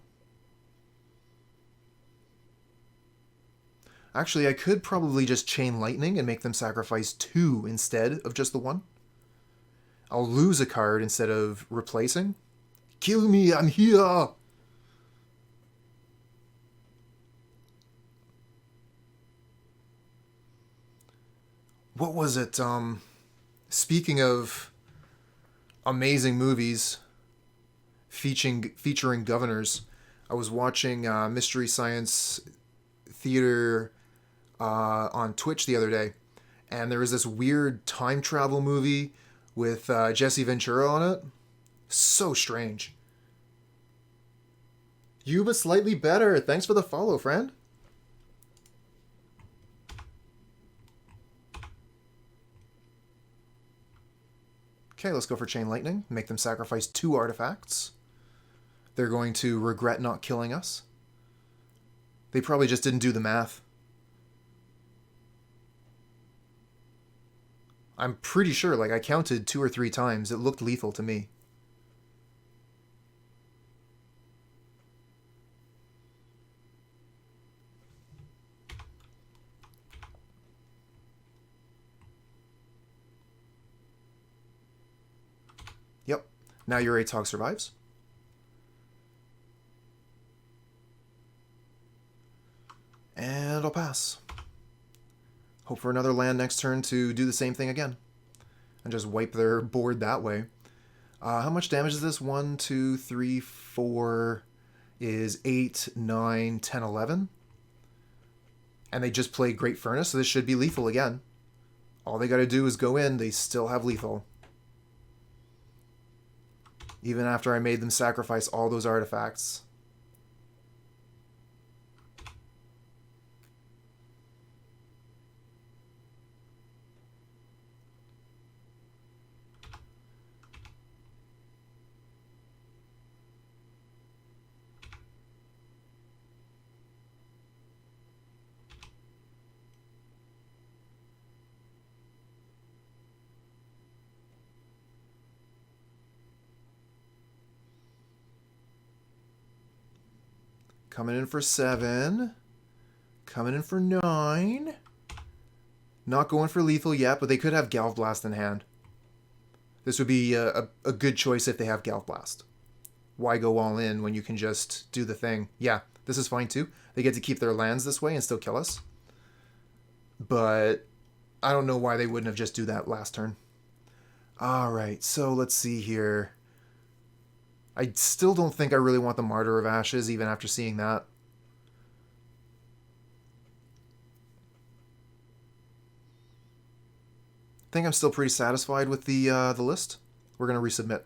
Actually, I could probably just Chain Lightning and make them sacrifice 2 instead of just the 1. I'll lose a card instead of replacing. Kill me, I'm here! What was it? Speaking of amazing movies featuring governors, I was watching Mystery Science Theater on Twitch the other day, and there was this weird time travel movie with Jesse Ventura on it. So strange. You but slightly better. Thanks for the follow, friend. Okay, let's go for Chain Lightning. Make them sacrifice 2 artifacts. They're going to regret not killing us. They probably just didn't do the math. I'm pretty sure, like, I counted 2 or 3 times. It looked lethal to me. Yep. Now your Atog survives. And I'll pass. Hope for another land next turn to do the same thing again. And just wipe their board that way. How much damage is this? 1, 2, 3, 4 is 8, 9, 10, 11. And they just play Great Furnace, so this should be lethal again. All they got to do is go in, they still have lethal. Even after I made them sacrifice all those artifacts. Coming in for 7. Coming in for 9. Not going for lethal yet, but they could have Galvblast in hand. This would be a good choice if they have Galvblast. Why go all in when you can just do the thing? Yeah, this is fine too. They get to keep their lands this way and still kill us. But I don't know why they wouldn't have just do that last turn. Alright, so let's see here. I still don't think I really want the Martyr of Ashes, even after seeing that. I think I'm still pretty satisfied with the list. We're going to resubmit.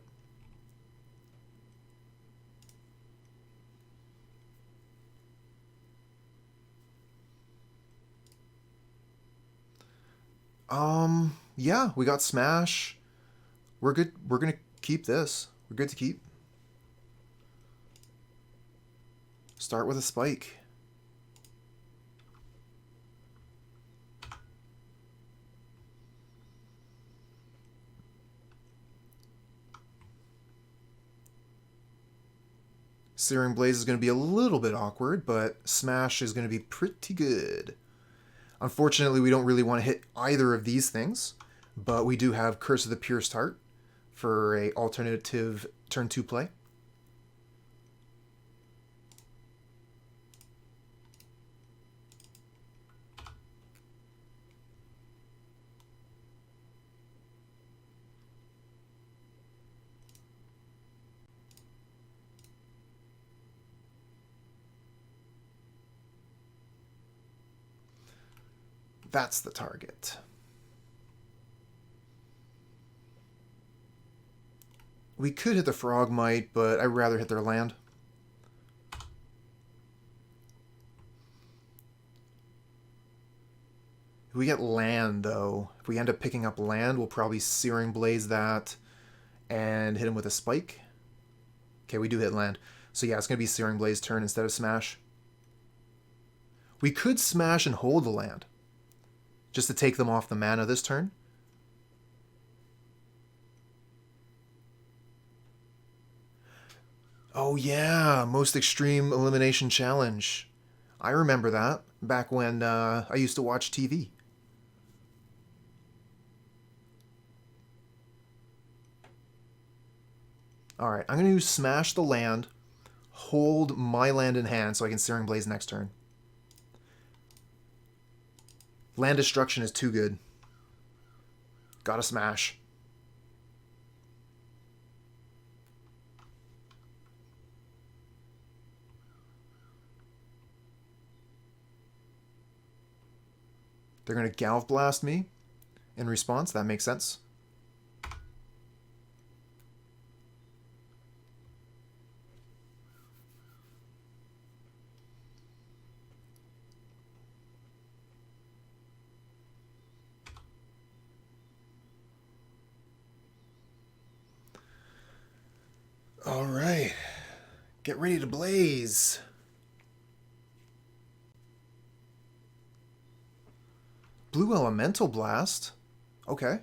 Yeah, we got Smash. We're good. We're going to keep this. We're good to keep. Start with a Spike. Searing Blaze is going to be a little bit awkward, but Smash is going to be pretty good. Unfortunately, we don't really want to hit either of these things, but we do have Curse of the Pierced Heart for a alternative turn 2 play. That's the target. We could hit the Frogmite, but I'd rather hit their land. If we get land, though, if we end up picking up land, we'll probably Searing Blaze that and hit him with a Spike. Okay, we do hit land. So yeah, it's going to be Searing Blaze turn instead of Smash. We could Smash and hold the land, just to take them off the mana this turn. Oh yeah, Most Extreme Elimination Challenge. I remember that, back when I used to watch TV. Alright, I'm going to Smash the land, hold my land in hand so I can Searing Blaze next turn. Land destruction is too good. Gotta Smash. They're going to Galvblast me in response. That makes sense. All right. Get ready to blaze. Blue Elemental Blast? Okay.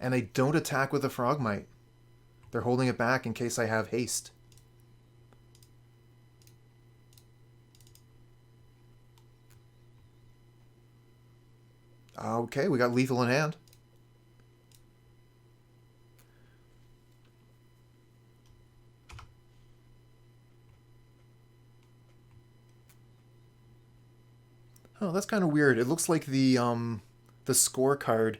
And they don't attack with a Frogmite. They're holding it back in case I have haste. Okay, we got lethal in hand. Oh, that's kind of weird. It looks like the scorecard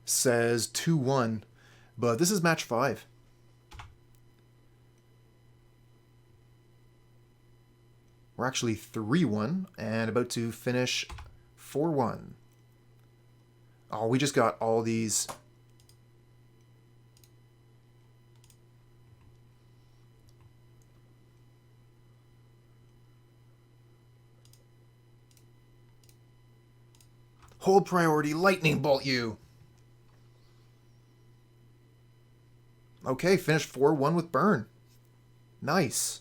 says 2-1, but this is match 5. We're actually 3-1 and about to finish 4-1. Oh, we just got all these. Hold priority, lightning bolt you. Okay, finished 4-1 with burn. Nice.